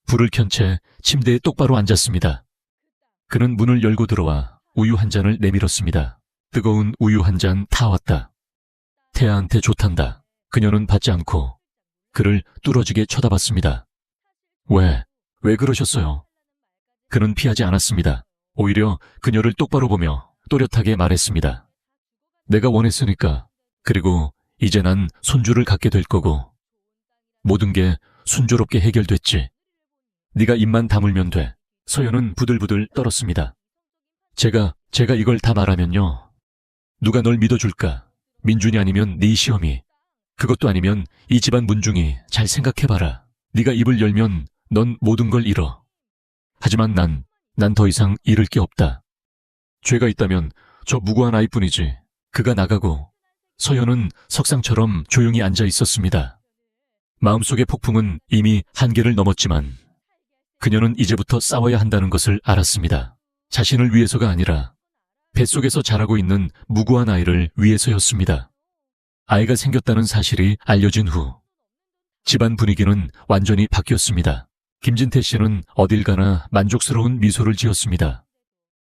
불을 켠 채 침대에 똑바로 앉았습니다. 그는 문을 열고 들어와 우유 한 잔을 내밀었습니다. 뜨거운 우유 한 잔 타왔다. 태아한테 좋단다. 그녀는 받지 않고 그를 뚫어지게 쳐다봤습니다. 왜 그러셨어요? 그는 피하지 않았습니다. 오히려 그녀를 똑바로 보며 또렷하게 말했습니다. 내가 원했으니까. 그리고 이제 난 손주를 갖게 될 거고 모든 게 순조롭게 해결됐지. 네가 입만 다물면 돼. 서연은 부들부들 떨었습니다. 제가 이걸 다 말하면요. 누가 널 믿어줄까? 민준이 아니면 네 시어미. 그것도 아니면 이 집안 문중이. 잘 생각해봐라. 네가 입을 열면 넌 모든 걸 잃어. 하지만 난 더 이상 잃을 게 없다. 죄가 있다면 저 무고한 아이뿐이지. 그가 나가고 서연은 석상처럼 조용히 앉아 있었습니다. 마음속의 폭풍은 이미 한계를 넘었지만 그녀는 이제부터 싸워야 한다는 것을 알았습니다. 자신을 위해서가 아니라 뱃속에서 자라고 있는 무고한 아이를 위해서였습니다. 아이가 생겼다는 사실이 알려진 후 집안 분위기는 완전히 바뀌었습니다. 김진태 씨는 어딜 가나 만족스러운 미소를 지었습니다.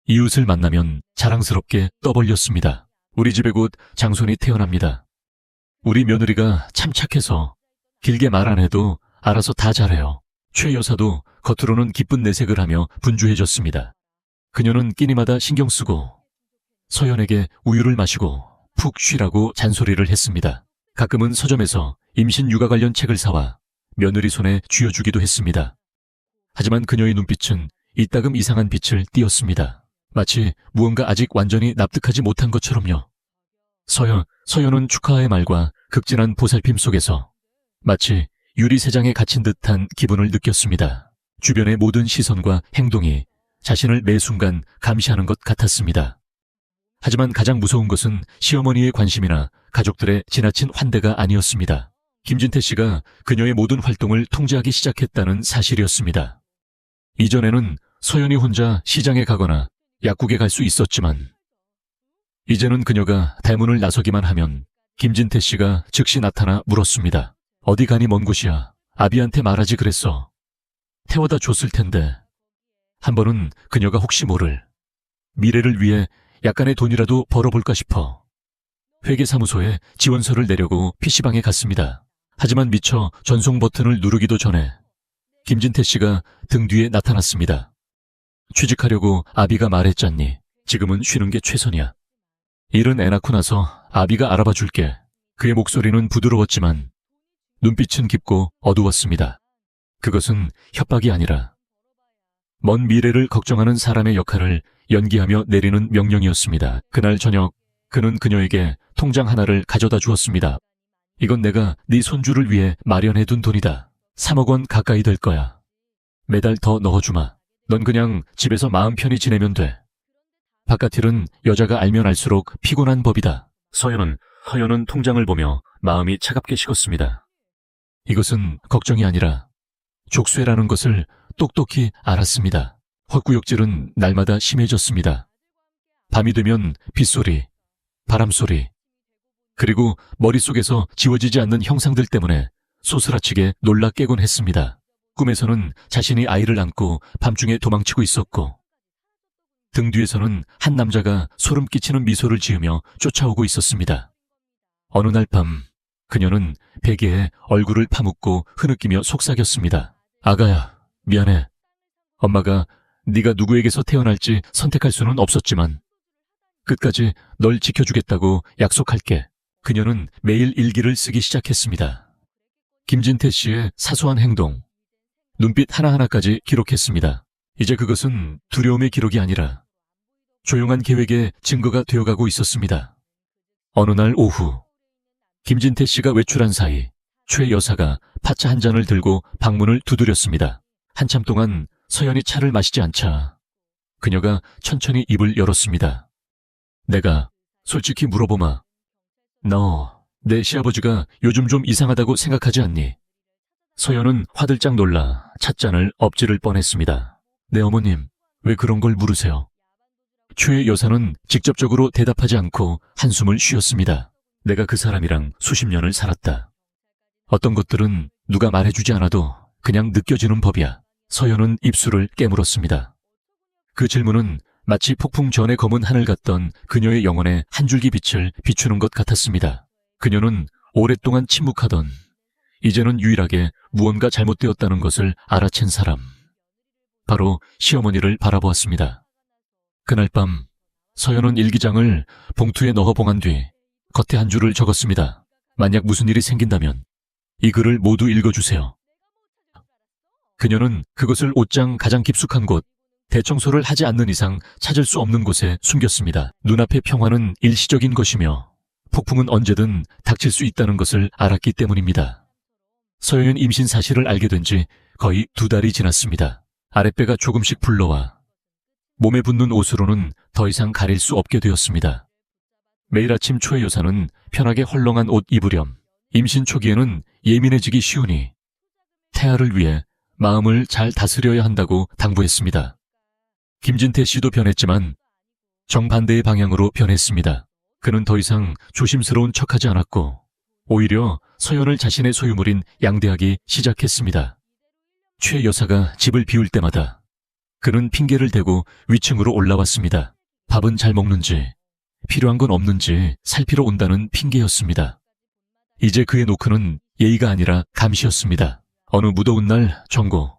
이웃을 만나면 자랑스럽게 떠벌렸습니다. 우리 집에 곧 장손이 태어납니다. 우리 며느리가 참 착해서 길게 말 안 해도 알아서 다 잘해요. 최 여사도 겉으로는 기쁜 내색을 하며 분주해졌습니다. 그녀는 끼니마다 신경 쓰고 서연에게 우유를 마시고 푹 쉬라고 잔소리를 했습니다. 가끔은 서점에서 임신 육아 관련 책을 사와 며느리 손에 쥐어주기도 했습니다. 하지만 그녀의 눈빛은 이따금 이상한 빛을 띠었습니다. 마치 무언가 아직 완전히 납득하지 못한 것처럼요. 서연은 축하의 말과 극진한 보살핌 속에서 마치 유리세장에 갇힌 듯한 기분을 느꼈습니다. 주변의 모든 시선과 행동이 자신을 매 순간 감시하는 것 같았습니다. 하지만 가장 무서운 것은 시어머니의 관심이나 가족들의 지나친 환대가 아니었습니다. 김진태 씨가 그녀의 모든 활동을 통제하기 시작했다는 사실이었습니다. 이전에는 서연이 혼자 시장에 가거나 약국에 갈 수 있었지만 이제는 그녀가 대문을 나서기만 하면 김진태 씨가 즉시 나타나 물었습니다. 어디 가니 먼 곳이야. 아비한테 말하지 그랬어. 태워다 줬을 텐데. 한 번은 그녀가 혹시 모를 미래를 위해 약간의 돈이라도 벌어볼까 싶어 회계사무소에 지원서를 내려고 PC방에 갔습니다. 하지만 미처 전송 버튼을 누르기도 전에 김진태 씨가 등 뒤에 나타났습니다. 취직하려고 아비가 말했잖니. 지금은 쉬는 게 최선이야. 일은 애 낳고 나서 아비가 알아봐 줄게. 그의 목소리는 부드러웠지만 눈빛은 깊고 어두웠습니다. 그것은 협박이 아니라 먼 미래를 걱정하는 사람의 역할을 연기하며 내리는 명령이었습니다. 그날 저녁 그는 그녀에게 통장 하나를 가져다 주었습니다. 이건 내가 네 손주를 위해 마련해둔 돈이다. 3억 원 가까이 될 거야. 매달 더 넣어주마. 넌 그냥 집에서 마음 편히 지내면 돼. 바깥 일은 여자가 알면 알수록 피곤한 법이다. 서연은 통장을 보며 마음이 차갑게 식었습니다. 이것은 걱정이 아니라 족쇄라는 것을 똑똑히 알았습니다. 헛구역질은 날마다 심해졌습니다. 밤이 되면 빗소리, 바람소리, 그리고 머릿속에서 지워지지 않는 형상들 때문에 소스라치게 놀라 깨곤 했습니다. 꿈에서는 자신이 아이를 안고 밤중에 도망치고 있었고 등 뒤에서는 한 남자가 소름 끼치는 미소를 지으며 쫓아오고 있었습니다. 어느 날 밤 그녀는 베개에 얼굴을 파묻고 흐느끼며 속삭였습니다. 아가야, 미안해. 엄마가 네가 누구에게서 태어날지 선택할 수는 없었지만 끝까지 널 지켜주겠다고 약속할게. 그녀는 매일 일기를 쓰기 시작했습니다. 김진태 씨의 사소한 행동, 눈빛 하나하나까지 기록했습니다. 이제 그것은 두려움의 기록이 아니라 조용한 계획의 증거가 되어가고 있었습니다. 어느 날 오후 김진태 씨가 외출한 사이 최 여사가 파차 한 잔을 들고 방문을 두드렸습니다. 한참 동안 서연이 차를 마시지 않자 그녀가 천천히 입을 열었습니다. 내가 솔직히 물어보마. 너 내 시아버지가 요즘 좀 이상하다고 생각하지 않니? 서연은 화들짝 놀라 찻잔을 엎지를 뻔했습니다. 네 어머님, 왜 그런 걸 물으세요? 최 여사는 직접적으로 대답하지 않고 한숨을 쉬었습니다. 내가 그 사람이랑 수십 년을 살았다. 어떤 것들은 누가 말해주지 않아도 그냥 느껴지는 법이야. 서연은 입술을 깨물었습니다. 그 질문은 마치 폭풍 전에 검은 하늘 같던 그녀의 영혼에 한 줄기 빛을 비추는 것 같았습니다. 그녀는 오랫동안 침묵하던 이제는 유일하게 무언가 잘못되었다는 것을 알아챈 사람. 바로 시어머니를 바라보았습니다. 그날 밤 서연은 일기장을 봉투에 넣어 봉한 뒤 겉에 한 줄을 적었습니다. 만약 무슨 일이 생긴다면 이 글을 모두 읽어주세요. 그녀는 그것을 옷장 가장 깊숙한 곳, 대청소를 하지 않는 이상 찾을 수 없는 곳에 숨겼습니다. 눈앞의 평화는 일시적인 것이며 폭풍은 언제든 닥칠 수 있다는 것을 알았기 때문입니다. 서연은 임신 사실을 알게 된 지 거의 2달이 지났습니다. 아랫배가 조금씩 불러와 몸에 붙는 옷으로는 더 이상 가릴 수 없게 되었습니다. 매일 아침 최 여사는 편하게 헐렁한 옷 입으렴. 임신 초기에는 예민해지기 쉬우니 태아를 위해 마음을 잘 다스려야 한다고 당부했습니다. 김진태 씨도 변했지만 정반대의 방향으로 변했습니다. 그는 더 이상 조심스러운 척하지 않았고 오히려 서연을 자신의 소유물인 양대하기 시작했습니다. 최 여사가 집을 비울 때마다 그는 핑계를 대고 위층으로 올라왔습니다. 밥은 잘 먹는지, 필요한 건 없는지 살피러 온다는 핑계였습니다. 이제 그의 노크는 예의가 아니라 감시였습니다. 어느 무더운 날 정고,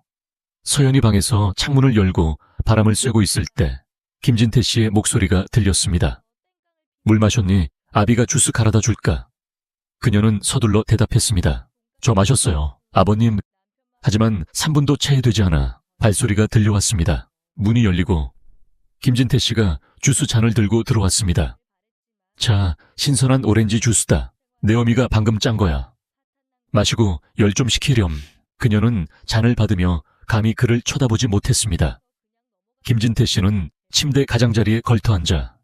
서연이 방에서 창문을 열고 바람을 쐬고 있을 때 김진태 씨의 목소리가 들렸습니다. 물 마셨니? 아비가 주스 갈아다 줄까? 그녀는 서둘러 대답했습니다. 저 마셨어요, 아버님. 하지만 3분도 채 되지 않아 발소리가 들려왔습니다. 문이 열리고 김진태 씨가 주스 잔을 들고 들어왔습니다. 자, 신선한 오렌지 주스다. 내 어미가 방금 짠 거야. 마시고 열 좀 식히렴. 그녀는 잔을 받으며 감히 그를 쳐다보지 못했습니다. 김진태 씨는 침대 가장자리에 걸터앉아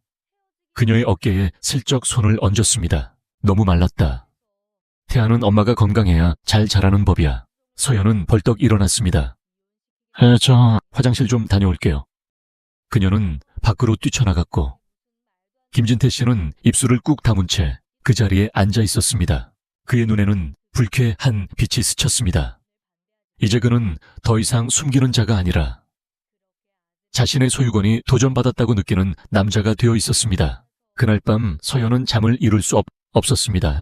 그녀의 어깨에 슬쩍 손을 얹었습니다. 너무 말랐다. 태아는 엄마가 건강해야 잘 자라는 법이야. 서연은 벌떡 일어났습니다. 저 화장실 좀 다녀올게요. 그녀는 밖으로 뛰쳐나갔고 김진태 씨는 입술을 꾹 다문 채 그 자리에 앉아 있었습니다. 그의 눈에는 불쾌한 빛이 스쳤습니다. 이제 그는 더 이상 숨기는 자가 아니라 자신의 소유권이 도전받았다고 느끼는 남자가 되어 있었습니다. 그날 밤 서연은 잠을 이룰 수 없었습니다.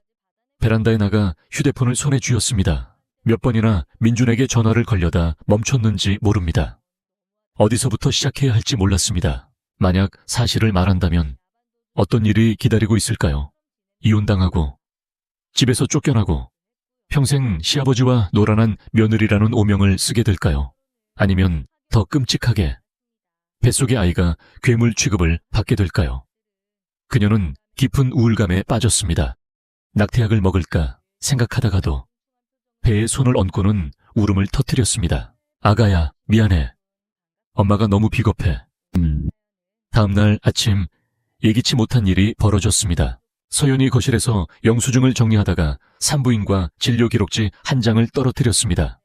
베란다에 나가 휴대폰을 손에 쥐었습니다. 몇 번이나 민준에게 전화를 걸려다 멈췄는지 모릅니다. 어디서부터 시작해야 할지 몰랐습니다. 만약 사실을 말한다면 어떤 일이 기다리고 있을까요? 이혼당하고 집에서 쫓겨나고 평생 시아버지와 노란한 며느리라는 오명을 쓰게 될까요? 아니면 더 끔찍하게 뱃속의 아이가 괴물 취급을 받게 될까요? 그녀는 깊은 우울감에 빠졌습니다. 낙태약을 먹을까 생각하다가도 배에 손을 얹고는 울음을 터뜨렸습니다. 아가야, 미안해. 엄마가 너무 비겁해. 다음 날 아침 예기치 못한 일이 벌어졌습니다. 서연이 거실에서 영수증을 정리하다가 산부인과 진료 기록지 한 장을 떨어뜨렸습니다.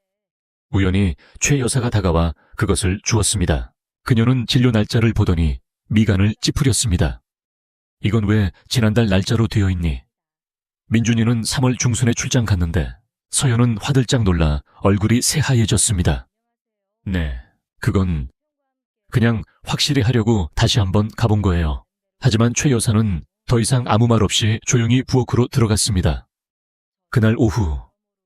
우연히 최 여사가 다가와 그것을 주었습니다. 그녀는 진료 날짜를 보더니 미간을 찌푸렸습니다. 이건 왜 지난달 날짜로 되어 있니? 민준이는 3월 중순에 출장 갔는데 서연은 화들짝 놀라 얼굴이 새하얘졌습니다. 네, 그건 그냥 확실히 하려고 다시 한번 가본 거예요. 하지만 최 여사는 더 이상 아무 말 없이 조용히 부엌으로 들어갔습니다. 그날 오후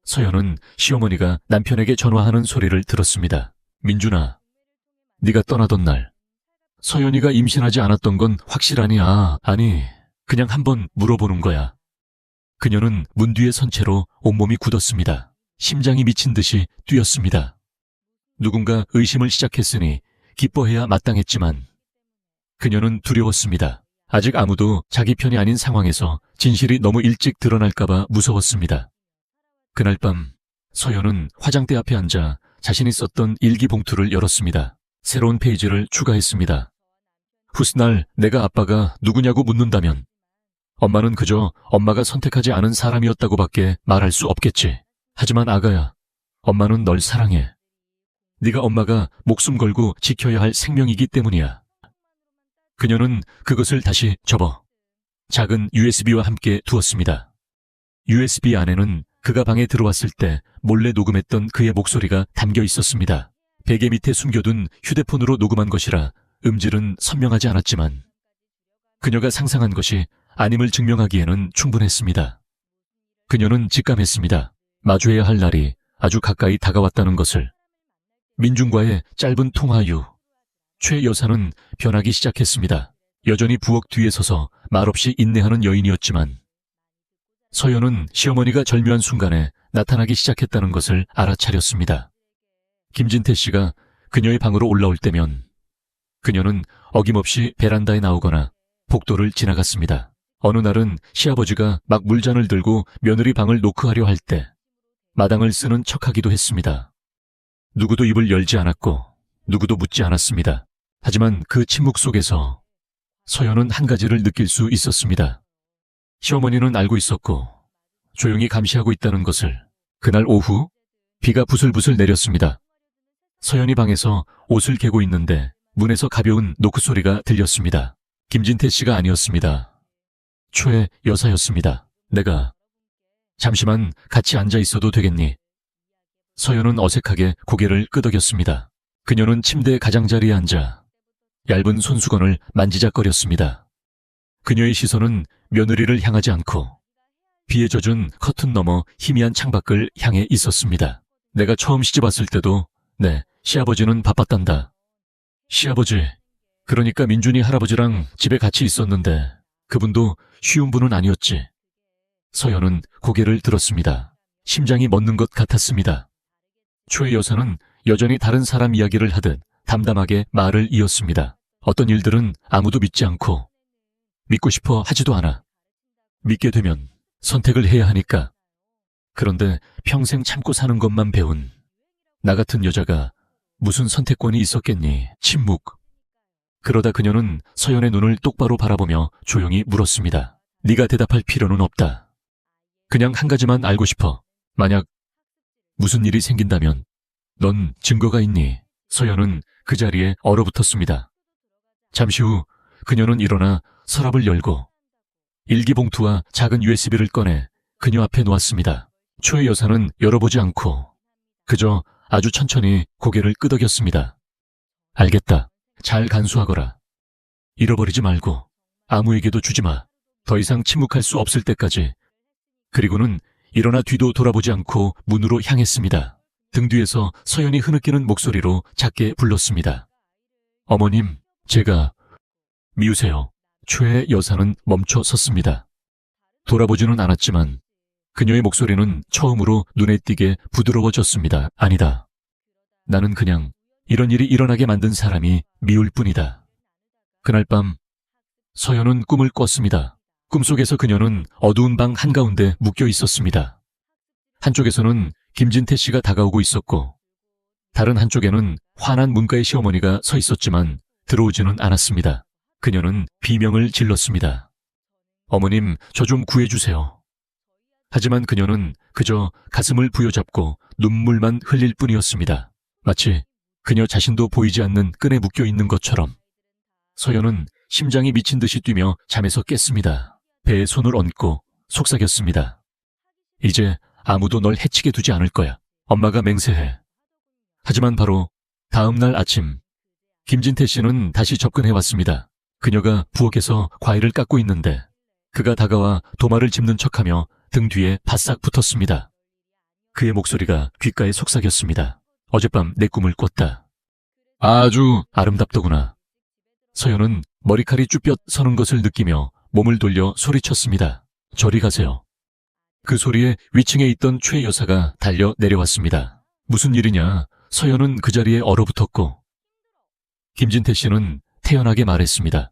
서연은 시어머니가 남편에게 전화하는 소리를 들었습니다. 민준아, 네가 떠나던 날 서연이가 임신하지 않았던 건 확실하니? 아니, 그냥 한번 물어보는 거야. 그녀는 문 뒤에 선 채로 온몸이 굳었습니다. 심장이 미친 듯이 뛰었습니다. 누군가 의심을 시작했으니 기뻐해야 마땅했지만 그녀는 두려웠습니다. 아직 아무도 자기 편이 아닌 상황에서 진실이 너무 일찍 드러날까봐 무서웠습니다. 그날 밤 서연은 화장대 앞에 앉아 자신이 썼던 일기 봉투를 열었습니다. 새로운 페이지를 추가했습니다. 훗날 내가 아빠가 누구냐고 묻는다면 엄마는 그저 엄마가 선택하지 않은 사람이었다고밖에 말할 수 없겠지. 하지만 아가야, 엄마는 널 사랑해. 네가 엄마가 목숨 걸고 지켜야 할 생명이기 때문이야. 그녀는 그것을 다시 접어 작은 USB와 함께 두었습니다. USB 안에는 그가 방에 들어왔을 때 몰래 녹음했던 그의 목소리가 담겨 있었습니다. 베개 밑에 숨겨둔 휴대폰으로 녹음한 것이라 음질은 선명하지 않았지만 그녀가 상상한 것이 아님을 증명하기에는 충분했습니다. 그녀는 직감했습니다. 마주해야 할 날이 아주 가까이 다가왔다는 것을. 민중과의 짧은 통화 후 최 여사는 변하기 시작했습니다. 여전히 부엌 뒤에 서서 말없이 인내하는 여인이었지만 서연은 시어머니가 절묘한 순간에 나타나기 시작했다는 것을 알아차렸습니다. 김진태 씨가 그녀의 방으로 올라올 때면 그녀는 어김없이 베란다에 나오거나 복도를 지나갔습니다. 어느 날은 시아버지가 막 물잔을 들고 며느리 방을 노크하려 할 때 마당을 쓰는 척하기도 했습니다. 누구도 입을 열지 않았고 누구도 묻지 않았습니다. 하지만 그 침묵 속에서 서연은 한 가지를 느낄 수 있었습니다. 시어머니는 알고 있었고 조용히 감시하고 있다는 것을. 그날 오후 비가 부슬부슬 내렸습니다. 서연이 방에서 옷을 개고 있는데 문에서 가벼운 노크 소리가 들렸습니다. 김진태 씨가 아니었습니다. 최 여사였습니다. 내가 잠시만 같이 앉아 있어도 되겠니? 서연은 어색하게 고개를 끄덕였습니다. 그녀는 침대 가장자리에 앉아 얇은 손수건을 만지작거렸습니다. 그녀의 시선은 며느리를 향하지 않고 비에 젖은 커튼 너머 희미한 창밖을 향해 있었습니다. 내가 처음 시집왔을 때도 네, 시아버지는 바빴단다. 시아버지, 그러니까 민준이 할아버지랑 집에 같이 있었는데 그분도 쉬운 분은 아니었지. 서연은 고개를 들었습니다. 심장이 멎는 것 같았습니다. 최 여사는 여전히 다른 사람 이야기를 하듯 담담하게 말을 이었습니다. 어떤 일들은 아무도 믿지 않고 믿고 싶어 하지도 않아. 믿게 되면 선택을 해야 하니까. 그런데 평생 참고 사는 것만 배운 나 같은 여자가 무슨 선택권이 있었겠니? 침묵. 그러다 그녀는 서연의 눈을 똑바로 바라보며 조용히 물었습니다. 네가 대답할 필요는 없다. 그냥 한 가지만 알고 싶어. 만약 무슨 일이 생긴다면 넌 증거가 있니? 서연은 그 자리에 얼어붙었습니다. 잠시 후 그녀는 일어나 서랍을 열고 일기봉투와 작은 USB를 꺼내 그녀 앞에 놓았습니다. 최 여사는 열어보지 않고 그저 아주 천천히 고개를 끄덕였습니다. 알겠다. 잘 간수하거라. 잃어버리지 말고 아무에게도 주지 마. 더 이상 침묵할 수 없을 때까지. 그리고는 일어나 뒤도 돌아보지 않고 문으로 향했습니다. 등 뒤에서 서연이 흐느끼는 목소리로 작게 불렀습니다. 어머님, 제가 미우세요. 최 여사는 멈춰 섰습니다. 돌아보지는 않았지만 그녀의 목소리는 처음으로 눈에 띄게 부드러워졌습니다. 아니다. 나는 그냥 이런 일이 일어나게 만든 사람이 미울 뿐이다. 그날 밤 서연은 꿈을 꿨습니다. 꿈속에서 그녀는 어두운 방 한가운데 묶여 있었습니다. 한쪽에서는 김진태 씨가 다가오고 있었고 다른 한쪽에는 화난 문가의 시어머니가 서 있었지만 들어오지는 않았습니다. 그녀는 비명을 질렀습니다. 어머님, 저 좀 구해주세요. 하지만 그녀는 그저 가슴을 부여잡고 눈물만 흘릴 뿐이었습니다. 마치 그녀 자신도 보이지 않는 끈에 묶여 있는 것처럼. 서연은 심장이 미친 듯이 뛰며 잠에서 깼습니다. 배에 손을 얹고 속삭였습니다. 이제 아무도 널 해치게 두지 않을 거야. 엄마가 맹세해. 하지만 바로 다음 날 아침 김진태 씨는 다시 접근해 왔습니다. 그녀가 부엌에서 과일을 깎고 있는데 그가 다가와 도마를 짚는 척하며 등 뒤에 바싹 붙었습니다. 그의 목소리가 귓가에 속삭였습니다. 어젯밤 내 꿈을 꿨다. 아주 아름답더구나. 서연은 머리칼이 쭈뼛 서는 것을 느끼며 몸을 돌려 소리쳤습니다. 저리 가세요. 그 소리에 위층에 있던 최 여사가 달려 내려왔습니다. 무슨 일이냐? 서연은 그 자리에 얼어붙었고 김진태 씨는 태연하게 말했습니다.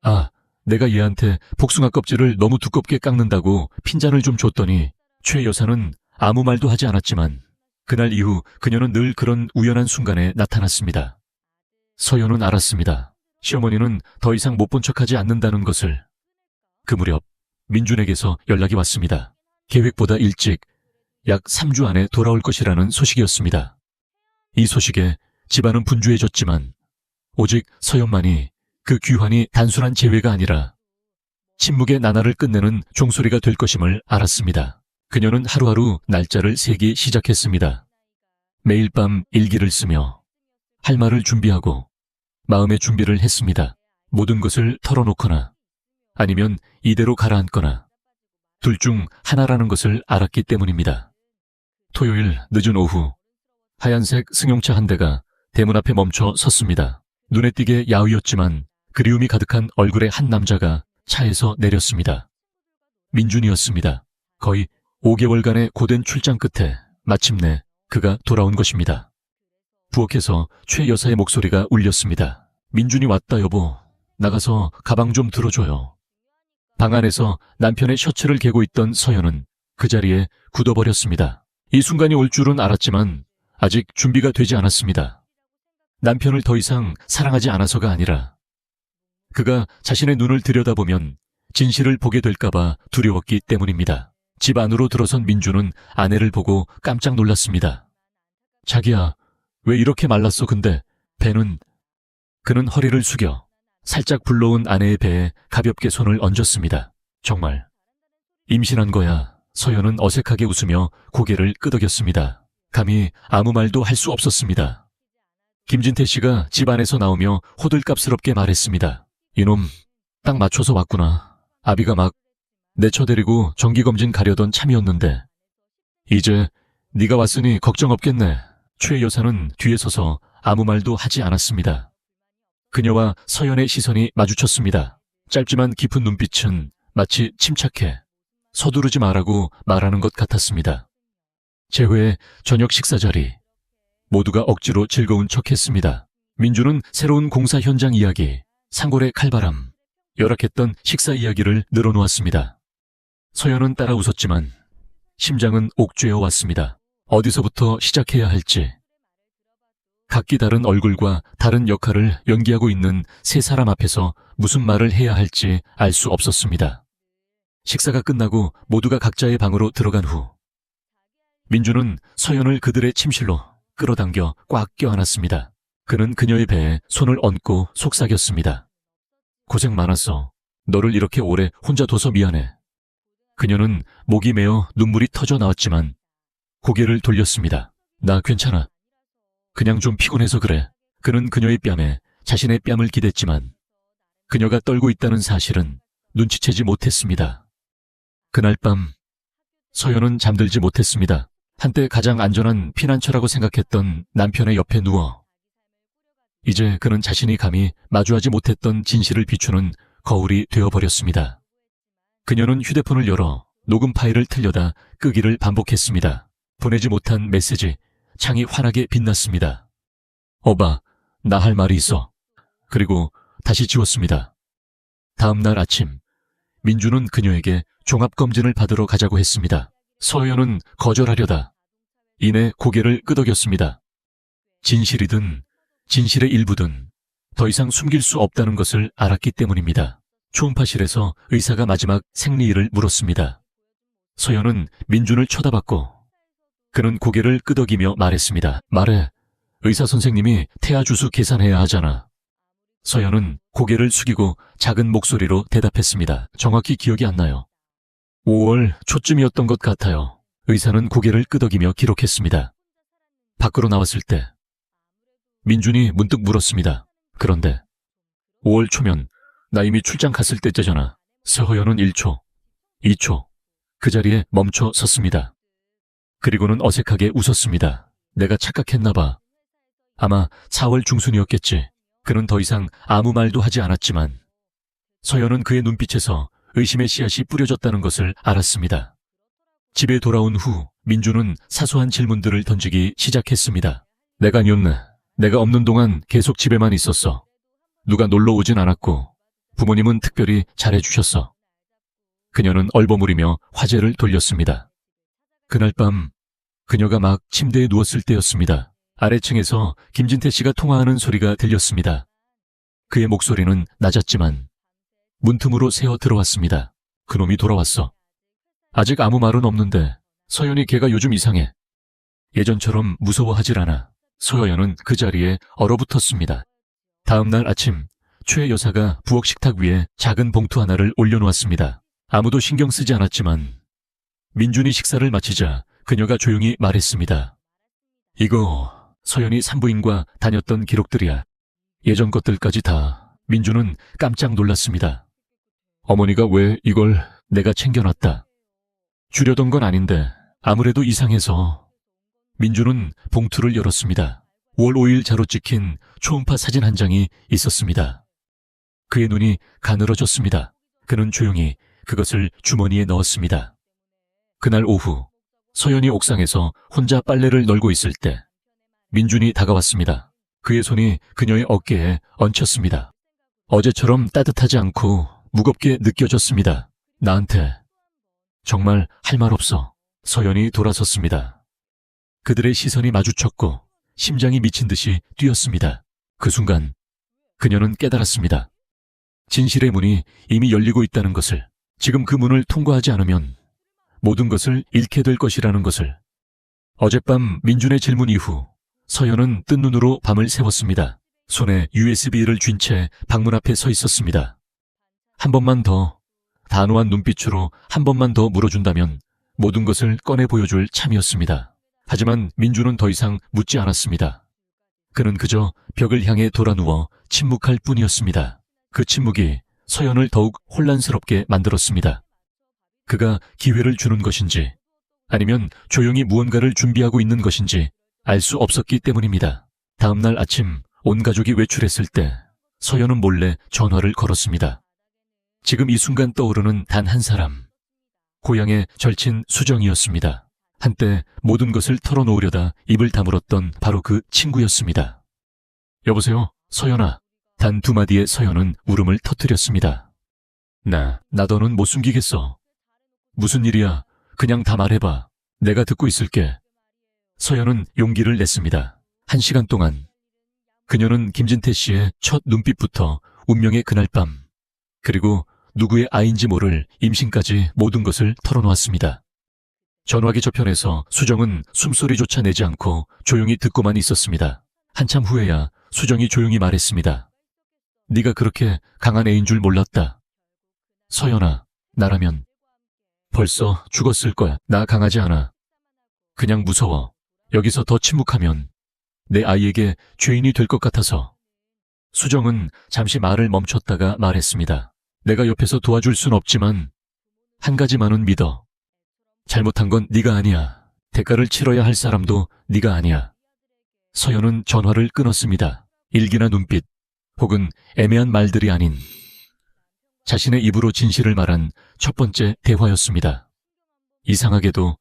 아, 내가 얘한테 복숭아 껍질을 너무 두껍게 깎는다고 핀잔을 좀 줬더니 최 여사는 아무 말도 하지 않았지만 그날 이후 그녀는 늘 그런 우연한 순간에 나타났습니다. 서연은 알았습니다. 시어머니는 더 이상 못 본 척하지 않는다는 것을. 그 무렵 민준에게서 연락이 왔습니다. 계획보다 일찍 약 3주 안에 돌아올 것이라는 소식이었습니다. 이 소식에 집안은 분주해졌지만 오직 서연만이 그 귀환이 단순한 재회가 아니라 침묵의 나날을 끝내는 종소리가 될 것임을 알았습니다. 그녀는 하루하루 날짜를 세기 시작했습니다. 매일 밤 일기를 쓰며 할 말을 준비하고 마음의 준비를 했습니다. 모든 것을 털어놓거나 아니면 이대로 가라앉거나 둘 중 하나라는 것을 알았기 때문입니다. 토요일 늦은 오후 하얀색 승용차 한 대가 대문 앞에 멈춰 섰습니다. 눈에 띄게 야위었지만 그리움이 가득한 얼굴의 한 남자가 차에서 내렸습니다. 민준이었습니다. 거의 5개월간의 고된 출장 끝에 마침내 그가 돌아온 것입니다. 부엌에서 최 여사의 목소리가 울렸습니다. 민준이 왔다 여보. 나가서 가방 좀 들어줘요. 방 안에서 남편의 셔츠를 개고 있던 서연은 그 자리에 굳어버렸습니다. 이 순간이 올 줄은 알았지만 아직 준비가 되지 않았습니다. 남편을 더 이상 사랑하지 않아서가 아니라 그가 자신의 눈을 들여다보면 진실을 보게 될까봐 두려웠기 때문입니다. 집 안으로 들어선 민주는 아내를 보고 깜짝 놀랐습니다. 자기야, 왜 이렇게 말랐어 근데 배는... 그는 허리를 숙여 살짝 불러온 아내의 배에 가볍게 손을 얹었습니다. 정말 임신한 거야. 서연은 어색하게 웃으며 고개를 끄덕였습니다. 감히 아무 말도 할 수 없었습니다. 김진태 씨가 집 안에서 나오며 호들갑스럽게 말했습니다. 이놈 딱 맞춰서 왔구나. 아비가 막 내쳐데리고 정기검진 가려던 참이었는데 이제 네가 왔으니 걱정 없겠네. 최 여사는 뒤에 서서 아무 말도 하지 않았습니다. 그녀와 서연의 시선이 마주쳤습니다. 짧지만 깊은 눈빛은 마치 침착해 서두르지 말라고 말하는 것 같았습니다. 재회의 저녁 식사 자리. 모두가 억지로 즐거운 척했습니다. 민주는 새로운 공사 현장 이야기, 상골의 칼바람, 열악했던 식사 이야기를 늘어놓았습니다. 서연은 따라 웃었지만 심장은 옥죄어 왔습니다. 어디서부터 시작해야 할지. 각기 다른 얼굴과 다른 역할을 연기하고 있는 세 사람 앞에서 무슨 말을 해야 할지 알 수 없었습니다. 식사가 끝나고 모두가 각자의 방으로 들어간 후 민주는 서연을 그들의 침실로 끌어당겨 꽉 껴안았습니다. 그는 그녀의 배에 손을 얹고 속삭였습니다. 고생 많았어. 너를 이렇게 오래 혼자 둬서 미안해. 그녀는 목이 메어 눈물이 터져 나왔지만 고개를 돌렸습니다. 나 괜찮아. 그냥 좀 피곤해서 그래. 그는 그녀의 뺨에 자신의 뺨을 기댔지만 그녀가 떨고 있다는 사실은 눈치채지 못했습니다. 그날 밤 서연은 잠들지 못했습니다. 한때 가장 안전한 피난처라고 생각했던 남편의 옆에 누워 이제 그는 자신이 감히 마주하지 못했던 진실을 비추는 거울이 되어버렸습니다. 그녀는 휴대폰을 열어 녹음 파일을 틀려다 끄기를 반복했습니다. 보내지 못한 메시지, 창이 환하게 빛났습니다. 오빠, 나 할 말이 있어. 그리고 다시 지웠습니다. 다음 날 아침, 민주는 그녀에게 종합검진을 받으러 가자고 했습니다. 서연은 거절하려다 이내 고개를 끄덕였습니다. 진실이든 진실의 일부든 더 이상 숨길 수 없다는 것을 알았기 때문입니다. 초음파실에서 의사가 마지막 생리일을 물었습니다. 서연은 민준을 쳐다봤고 그는 고개를 끄덕이며 말했습니다. 말해. 의사 선생님이 태아 주수 계산해야 하잖아. 서연은 고개를 숙이고 작은 목소리로 대답했습니다. 정확히 기억이 안 나요. 5월 초쯤이었던 것 같아요. 의사는 고개를 끄덕이며 기록했습니다. 밖으로 나왔을 때 민준이 문득 물었습니다. 그런데 5월 초면 나 이미 출장 갔을 때째잖아. 서연은 1초, 2초 그 자리에 멈춰 섰습니다. 그리고는 어색하게 웃었습니다. 내가 착각했나 봐. 아마 4월 중순이었겠지. 그는 더 이상 아무 말도 하지 않았지만 서연은 그의 눈빛에서 의심의 씨앗이 뿌려졌다는 것을 알았습니다. 집에 돌아온 후 민주는 사소한 질문들을 던지기 시작했습니다. 내가 아니었네. 내가 없는 동안 계속 집에만 있었어. 누가 놀러 오진 않았고 부모님은 특별히 잘해주셨어. 그녀는 얼버무리며 화제를 돌렸습니다. 그날 밤 그녀가 막 침대에 누웠을 때였습니다. 아래층에서 김진태 씨가 통화하는 소리가 들렸습니다. 그의 목소리는 낮았지만 문틈으로 새어 들어왔습니다. 그놈이 돌아왔어. 아직 아무 말은 없는데 서연이 걔가 요즘 이상해. 예전처럼 무서워하질 않아. 서연은 그 자리에 얼어붙었습니다. 다음 날 아침 최 여사가 부엌 식탁 위에 작은 봉투 하나를 올려놓았습니다. 아무도 신경 쓰지 않았지만 민준이 식사를 마치자 그녀가 조용히 말했습니다. 이거 서연이 산부인과 다녔던 기록들이야. 예전 것들까지 다. 민준은 깜짝 놀랐습니다. 어머니가 왜 이걸 내가 챙겨놨다. 주려던 건 아닌데 아무래도 이상해서. 민준은 봉투를 열었습니다. 월 5일 자로 찍힌 초음파 사진 한 장이 있었습니다. 그의 눈이 가늘어졌습니다. 그는 조용히 그것을 주머니에 넣었습니다. 그날 오후 서연이 옥상에서 혼자 빨래를 널고 있을 때 민준이 다가왔습니다. 그의 손이 그녀의 어깨에 얹혔습니다. 어제처럼 따뜻하지 않고 무겁게 느껴졌습니다. 나한테 정말 할 말 없어. 서연이 돌아섰습니다. 그들의 시선이 마주쳤고 심장이 미친 듯이 뛰었습니다. 그 순간 그녀는 깨달았습니다. 진실의 문이 이미 열리고 있다는 것을, 지금 그 문을 통과하지 않으면 모든 것을 잃게 될 것이라는 것을. 어젯밤 민준의 질문 이후 서연은 뜬 눈으로 밤을 새웠습니다. 손에 USB를 쥔 채 방문 앞에 서 있었습니다. 한 번만 더, 단호한 눈빛으로 한 번만 더 물어준다면 모든 것을 꺼내 보여줄 참이었습니다. 하지만 민준은 더 이상 묻지 않았습니다. 그는 그저 벽을 향해 돌아 누워 침묵할 뿐이었습니다. 그 침묵이 서연을 더욱 혼란스럽게 만들었습니다. 그가 기회를 주는 것인지 아니면 조용히 무언가를 준비하고 있는 것인지 알 수 없었기 때문입니다. 다음 날 아침 온 가족이 외출했을 때 서연은 몰래 전화를 걸었습니다. 지금 이 순간 떠오르는 단 한 사람. 고향의 절친 수정이었습니다. 한때 모든 것을 털어놓으려다 입을 다물었던 바로 그 친구였습니다. 여보세요, 서연아. 단 두 마디의 서연은 울음을 터뜨렸습니다. 나 더는 못 숨기겠어. 무슨 일이야? 그냥 다 말해봐. 내가 듣고 있을게. 서연은 용기를 냈습니다. 1시간 동안 그녀는 김진태 씨의 첫 눈빛부터 운명의 그날 밤, 그리고 누구의 아이인지 모를 임신까지 모든 것을 털어놓았습니다. 전화기 저편에서 수정은 숨소리조차 내지 않고 조용히 듣고만 있었습니다. 한참 후에야 수정이 조용히 말했습니다. 네가 그렇게 강한 애인 줄 몰랐다. 서연아, 나라면 벌써 죽었을 거야. 나 강하지 않아. 그냥 무서워. 여기서 더 침묵하면 내 아이에게 죄인이 될 것 같아서. 수정은 잠시 말을 멈췄다가 말했습니다. 내가 옆에서 도와줄 순 없지만 한 가지만은 믿어. 잘못한 건 네가 아니야. 대가를 치러야 할 사람도 네가 아니야. 서연은 전화를 끊었습니다. 일기나 눈빛 혹은 애매한 말들이 아닌 자신의 입으로 진실을 말한 첫 번째 대화였습니다. 이상하게도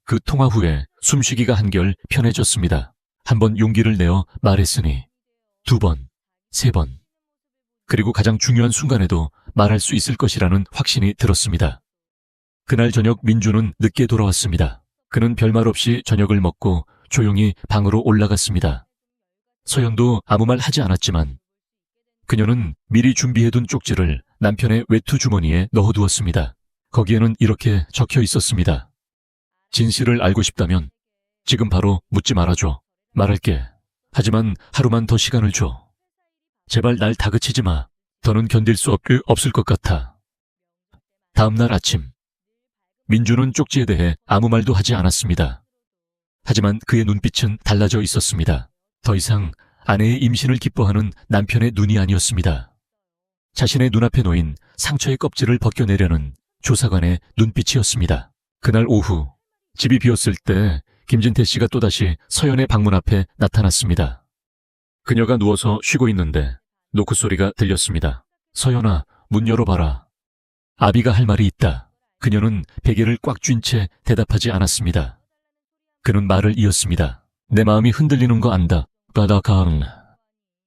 그 통화 후에 숨쉬기가 한결 편해졌습니다. 한 번 용기를 내어 말했으니 2번, 3번, 그리고 가장 중요한 순간에도 말할 수 있을 것이라는 확신이 들었습니다. 그날 저녁 민주는 늦게 돌아왔습니다. 그는 별말 없이 저녁을 먹고 조용히 방으로 올라갔습니다. 서연도 아무 말 하지 않았지만 그녀는 미리 준비해둔 쪽지를 남편의 외투 주머니에 넣어두었습니다. 거기에는 이렇게 적혀 있었습니다. 진실을 알고 싶다면 지금 바로 묻지 말아줘. 말할게. 하지만 하루만 더 시간을 줘. 제발 날 다그치지 마. 더는 견딜 수 없을 것 같아. 다음 날 아침 민주는 쪽지에 대해 아무 말도 하지 않았습니다. 하지만 그의 눈빛은 달라져 있었습니다. 더 이상 아내의 임신을 기뻐하는 남편의 눈이 아니었습니다. 자신의 눈앞에 놓인 상처의 껍질을 벗겨내려는 조사관의 눈빛이었습니다. 그날 오후 집이 비었을 때 김진태 씨가 또다시 서연의 방문 앞에 나타났습니다. 그녀가 누워서 쉬고 있는데 노크 소리가 들렸습니다. 서연아, 문 열어봐라. 아비가 할 말이 있다. 그녀는 베개를 꽉 쥔 채 대답하지 않았습니다. 그는 말을 이었습니다. 내 마음이 흔들리는 거 안다. 가다강.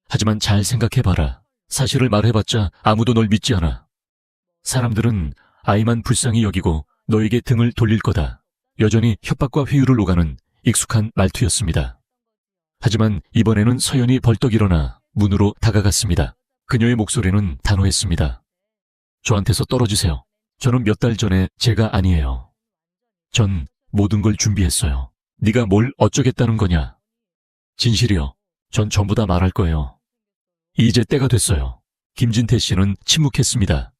하지만 잘 생각해봐라. 사실을 말해봤자 아무도 널 믿지 않아. 사람들은 아이만 불쌍히 여기고 너에게 등을 돌릴 거다. 여전히 협박과 회유를 오가는 익숙한 말투였습니다. 하지만 이번에는 서연이 벌떡 일어나 문으로 다가갔습니다. 그녀의 목소리는 단호했습니다. 저한테서 떨어지세요. 저는 몇 달 전에 제가 아니에요. 전 모든 걸 준비했어요. 네가 뭘 어쩌겠다는 거냐? 진실이요. 전 전부 다 말할 거예요. 이제 때가 됐어요. 김진태 씨는 침묵했습니다.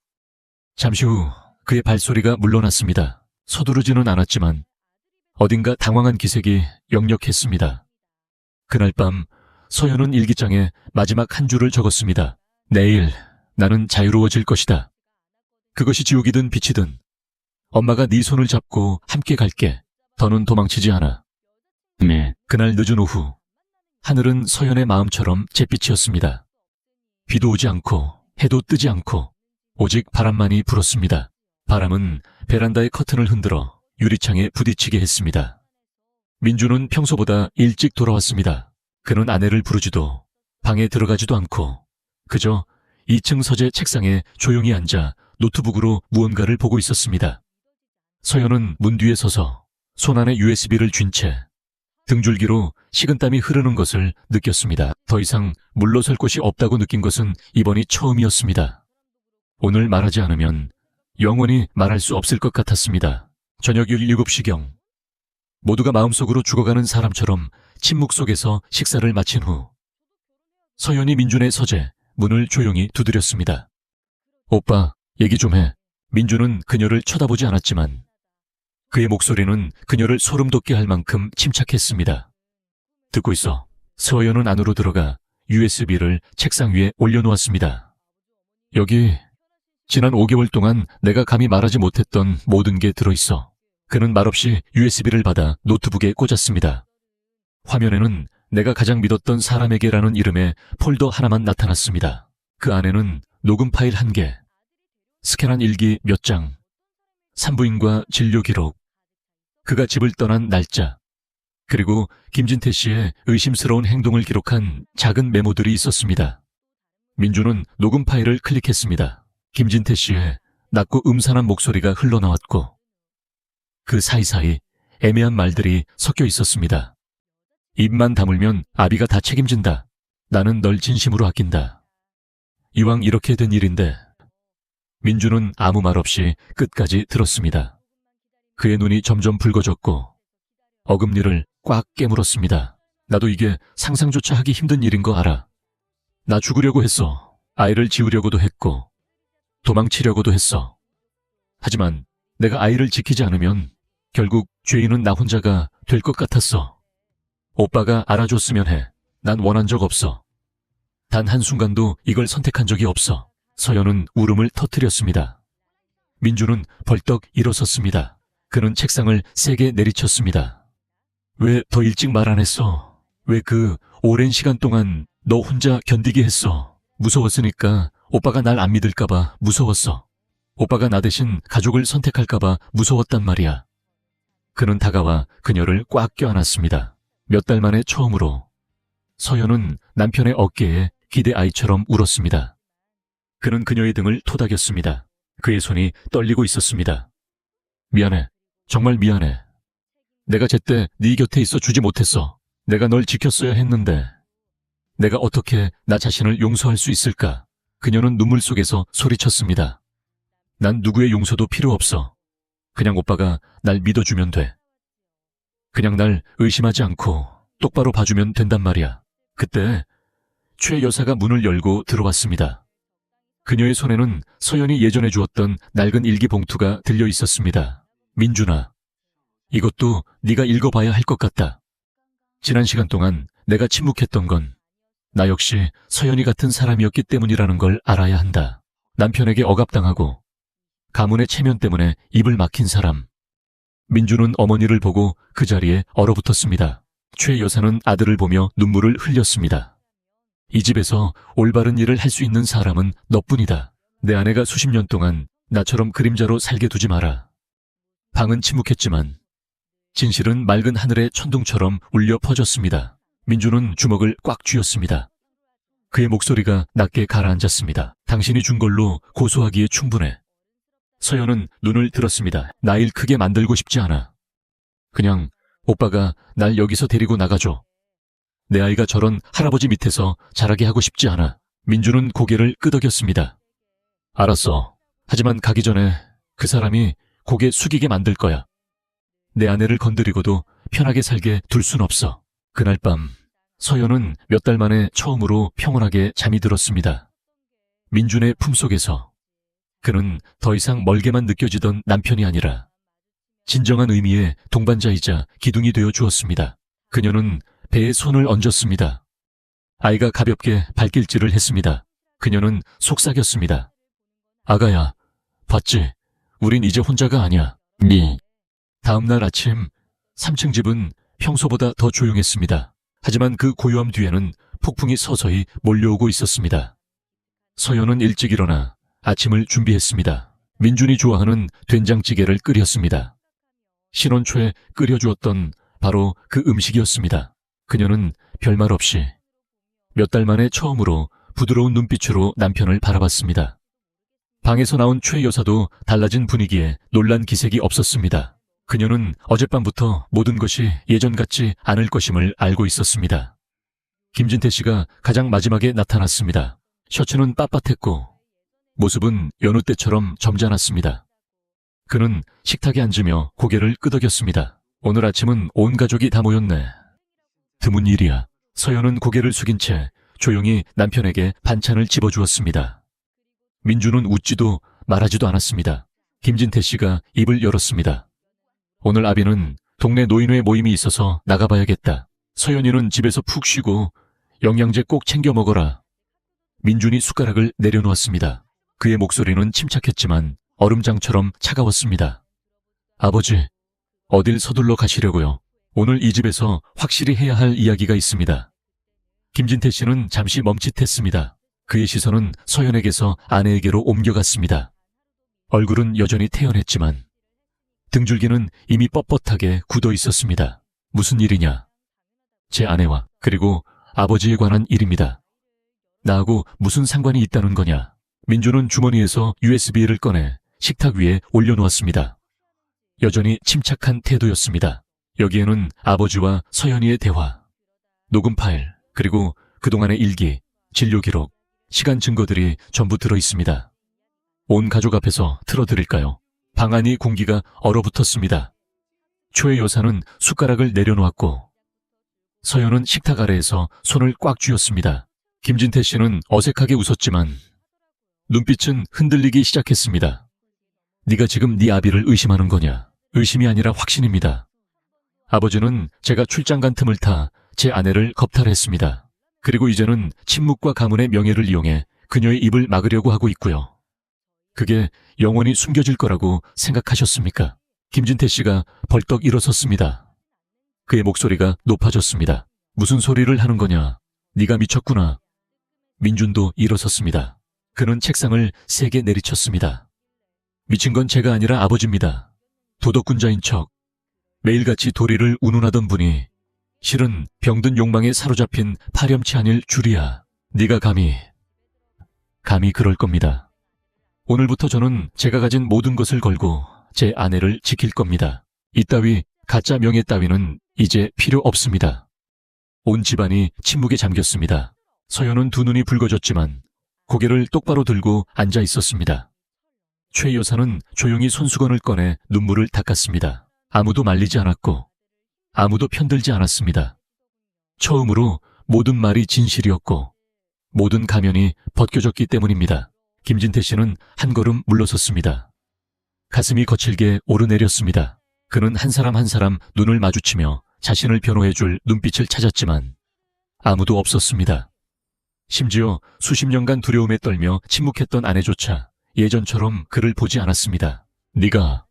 잠시 후 그의 발소리가 물러났습니다. 서두르지는 않았지만 어딘가 당황한 기색이 역력했습니다. 그날 밤 서연은 일기장에 마지막 한 줄을 적었습니다. 내일 나는 자유로워질 것이다. 그것이 지옥이든 빛이든 엄마가 네 손을 잡고 함께 갈게. 더는 도망치지 않아. 네. 그날 늦은 오후 하늘은 서연의 마음처럼 잿빛이었습니다. 비도 오지 않고 해도 뜨지 않고 오직 바람만이 불었습니다. 바람은 베란다의 커튼을 흔들어 유리창에 부딪히게 했습니다. 민주는 평소보다 일찍 돌아왔습니다. 그는 아내를 부르지도 방에 들어가지도 않고 그저 2층 서재 책상에 조용히 앉아 노트북으로 무언가를 보고 있었습니다. 서연은 문 뒤에 서서 손 안에 USB를 쥔 채 등줄기로 식은땀이 흐르는 것을 느꼈습니다. 더 이상 물러설 곳이 없다고 느낀 것은 이번이 처음이었습니다. 오늘 말하지 않으면 영원히 말할 수 없을 것 같았습니다. 저녁 7시경 모두가 마음속으로 죽어가는 사람처럼 침묵 속에서 식사를 마친 후 서연이 민준의 서재 문을 조용히 두드렸습니다. 오빠, 얘기 좀 해. 민준은 그녀를 쳐다보지 않았지만 그의 목소리는 그녀를 소름 돋게 할 만큼 침착했습니다. 듣고 있어. 서연은 안으로 들어가 USB를 책상 위에 올려놓았습니다. 여기 지난 5개월 동안 내가 감히 말하지 못했던 모든 게 들어있어. 그는 말없이 USB를 받아 노트북에 꽂았습니다. 화면에는 내가 가장 믿었던 사람에게라는 이름의 폴더 하나만 나타났습니다. 그 안에는 녹음 파일 1개, 스캔한 일기 몇 장, 산부인과 진료 기록, 그가 집을 떠난 날짜, 그리고 김진태 씨의 의심스러운 행동을 기록한 작은 메모들이 있었습니다. 민주는 녹음 파일을 클릭했습니다. 김진태 씨의 낮고 음산한 목소리가 흘러나왔고 그 사이사이 애매한 말들이 섞여 있었습니다. 입만 다물면 아비가 다 책임진다. 나는 널 진심으로 아낀다. 이왕 이렇게 된 일인데. 민주는 아무 말 없이 끝까지 들었습니다. 그의 눈이 점점 붉어졌고 어금니를 꽉 깨물었습니다. 나도 이게 상상조차 하기 힘든 일인 거 알아. 나 죽으려고 했어. 아이를 지우려고도 했고 도망치려고도 했어. 하지만 내가 아이를 지키지 않으면 결국 죄인은 나 혼자가 될 것 같았어. 오빠가 알아줬으면 해. 난 원한 적 없어. 단 한순간도 이걸 선택한 적이 없어. 서연은 울음을 터뜨렸습니다. 민주는 벌떡 일어섰습니다. 그는 책상을 세게 내리쳤습니다. 왜 더 일찍 말 안 했어? 왜 그 오랜 시간 동안 너 혼자 견디게 했어? 무서웠으니까. 오빠가 날 안 믿을까봐 무서웠어. 오빠가 나 대신 가족을 선택할까봐 무서웠단 말이야. 그는 다가와 그녀를 꽉 껴안았습니다. 몇 달 만에 처음으로 서연은 남편의 어깨에 기대 아이처럼 울었습니다. 그는 그녀의 등을 토닥였습니다. 그의 손이 떨리고 있었습니다. 미안해. 정말 미안해. 내가 제때 네 곁에 있어 주지 못했어. 내가 널 지켰어야 했는데 내가 어떻게 나 자신을 용서할 수 있을까? 그녀는 눈물 속에서 소리쳤습니다. 난 누구의 용서도 필요 없어. 그냥 오빠가 날 믿어주면 돼. 그냥 날 의심하지 않고 똑바로 봐주면 된단 말이야. 그때 최 여사가 문을 열고 들어왔습니다. 그녀의 손에는 서연이 예전에 주었던 낡은 일기 봉투가 들려 있었습니다. 민준아, 이것도 네가 읽어봐야 할 것 같다. 지난 시간 동안 내가 침묵했던 건 나 역시 서연이 같은 사람이었기 때문이라는 걸 알아야 한다. 남편에게 억압당하고 가문의 체면 때문에 입을 막힌 사람. 민주는 어머니를 보고 그 자리에 얼어붙었습니다. 최 여사는 아들을 보며 눈물을 흘렸습니다. 이 집에서 올바른 일을 할 수 있는 사람은 너뿐이다. 내 아내가 수십 년 동안 나처럼 그림자로 살게 두지 마라. 방은 침묵했지만 진실은 맑은 하늘의 천둥처럼 울려 퍼졌습니다. 민주는 주먹을 꽉 쥐었습니다. 그의 목소리가 낮게 가라앉았습니다. 당신이 준 걸로 고소하기에 충분해. 서연은 눈을 들었습니다. 나 일 크게 만들고 싶지 않아. 그냥 오빠가 날 여기서 데리고 나가줘. 내 아이가 저런 할아버지 밑에서 자라게 하고 싶지 않아. 민주는 고개를 끄덕였습니다. 알았어. 하지만 가기 전에 그 사람이 고개 숙이게 만들 거야. 내 아내를 건드리고도 편하게 살게 둘 순 없어. 그날 밤 서연은 몇 달 만에 처음으로 평온하게 잠이 들었습니다. 민준의 품속에서 그는 더 이상 멀게만 느껴지던 남편이 아니라 진정한 의미의 동반자이자 기둥이 되어 주었습니다. 그녀는 배에 손을 얹었습니다. 아이가 가볍게 발길질을 했습니다. 그녀는 속삭였습니다. 아가야, 봤지? 우린 이제 혼자가 아니야. 다음 날 아침 3층 집은 평소보다 더 조용했습니다. 하지만 그 고요함 뒤에는 폭풍이 서서히 몰려오고 있었습니다. 서연은 일찍 일어나 아침을 준비했습니다. 민준이 좋아하는 된장찌개를 끓였습니다. 신혼 초에 끓여주었던 바로 그 음식이었습니다. 그녀는 별말 없이 몇 달 만에 처음으로 부드러운 눈빛으로 남편을 바라봤습니다. 방에서 나온 최 여사도 달라진 분위기에 놀란 기색이 없었습니다. 그녀는 어젯밤부터 모든 것이 예전 같지 않을 것임을 알고 있었습니다. 김진태 씨가 가장 마지막에 나타났습니다. 셔츠는 빳빳했고 모습은 여느 때처럼 점잖았습니다. 그는 식탁에 앉으며 고개를 끄덕였습니다. 오늘 아침은 온 가족이 다 모였네. 드문 일이야. 서연은 고개를 숙인 채 조용히 남편에게 반찬을 집어주었습니다. 민주는 웃지도 말하지도 않았습니다. 김진태 씨가 입을 열었습니다. 오늘 아비는 동네 노인회 모임이 있어서 나가봐야겠다. 서연이는 집에서 푹 쉬고 영양제 꼭 챙겨 먹어라. 민준이 숟가락을 내려놓았습니다. 그의 목소리는 침착했지만 얼음장처럼 차가웠습니다. 아버지, 어딜 서둘러 가시려고요? 오늘 이 집에서 확실히 해야 할 이야기가 있습니다. 김진태 씨는 잠시 멈칫했습니다. 그의 시선은 서연에게서 아내에게로 옮겨갔습니다. 얼굴은 여전히 태연했지만 등줄기는 이미 뻣뻣하게 굳어 있었습니다. 무슨 일이냐? 제 아내와 그리고 아버지에 관한 일입니다. 나하고 무슨 상관이 있다는 거냐? 민주는 주머니에서 USB를 꺼내 식탁 위에 올려놓았습니다. 여전히 침착한 태도였습니다. 여기에는 아버지와 서연이의 대화, 녹음 파일, 그리고 그동안의 일기, 진료 기록, 시간 증거들이 전부 들어있습니다. 온 가족 앞에서 틀어드릴까요? 방 안이 공기가 얼어붙었습니다. 초의 여사는 숟가락을 내려놓았고 서연은 식탁 아래에서 손을 꽉 쥐었습니다. 김진태 씨는 어색하게 웃었지만 눈빛은 흔들리기 시작했습니다. 네가 지금 네 아비를 의심하는 거냐? 의심이 아니라 확신입니다. 아버지는 제가 출장 간 틈을 타 제 아내를 겁탈했습니다. 그리고 이제는 침묵과 가문의 명예를 이용해 그녀의 입을 막으려고 하고 있고요. 그게 영원히 숨겨질 거라고 생각하셨습니까? 김진태 씨가 벌떡 일어섰습니다. 그의 목소리가 높아졌습니다. 무슨 소리를 하는 거냐? 네가 미쳤구나. 민준도 일어섰습니다. 그는 책상을 세게 내리쳤습니다. 미친 건 제가 아니라 아버지입니다. 도덕군자인 척 매일같이 도리를 운운하던 분이 실은 병든 욕망에 사로잡힌 파렴치 아닐 줄이야. 네가 감히 그럴 겁니다. 오늘부터 저는 제가 가진 모든 것을 걸고 제 아내를 지킬 겁니다. 이따위 가짜 명예 따위는 이제 필요 없습니다. 온 집안이 침묵에 잠겼습니다. 서연은 두 눈이 붉어졌지만 고개를 똑바로 들고 앉아 있었습니다. 최 여사는 조용히 손수건을 꺼내 눈물을 닦았습니다. 아무도 말리지 않았고 아무도 편들지 않았습니다. 처음으로 모든 말이 진실이었고 모든 가면이 벗겨졌기 때문입니다. 김진태 씨는 한 걸음 물러섰습니다. 가슴이 거칠게 오르내렸습니다. 그는 한 사람 한 사람 눈을 마주치며 자신을 변호해줄 눈빛을 찾았지만 아무도 없었습니다. 심지어 수십 년간 두려움에 떨며 침묵했던 아내조차 예전처럼 그를 보지 않았습니다. 네가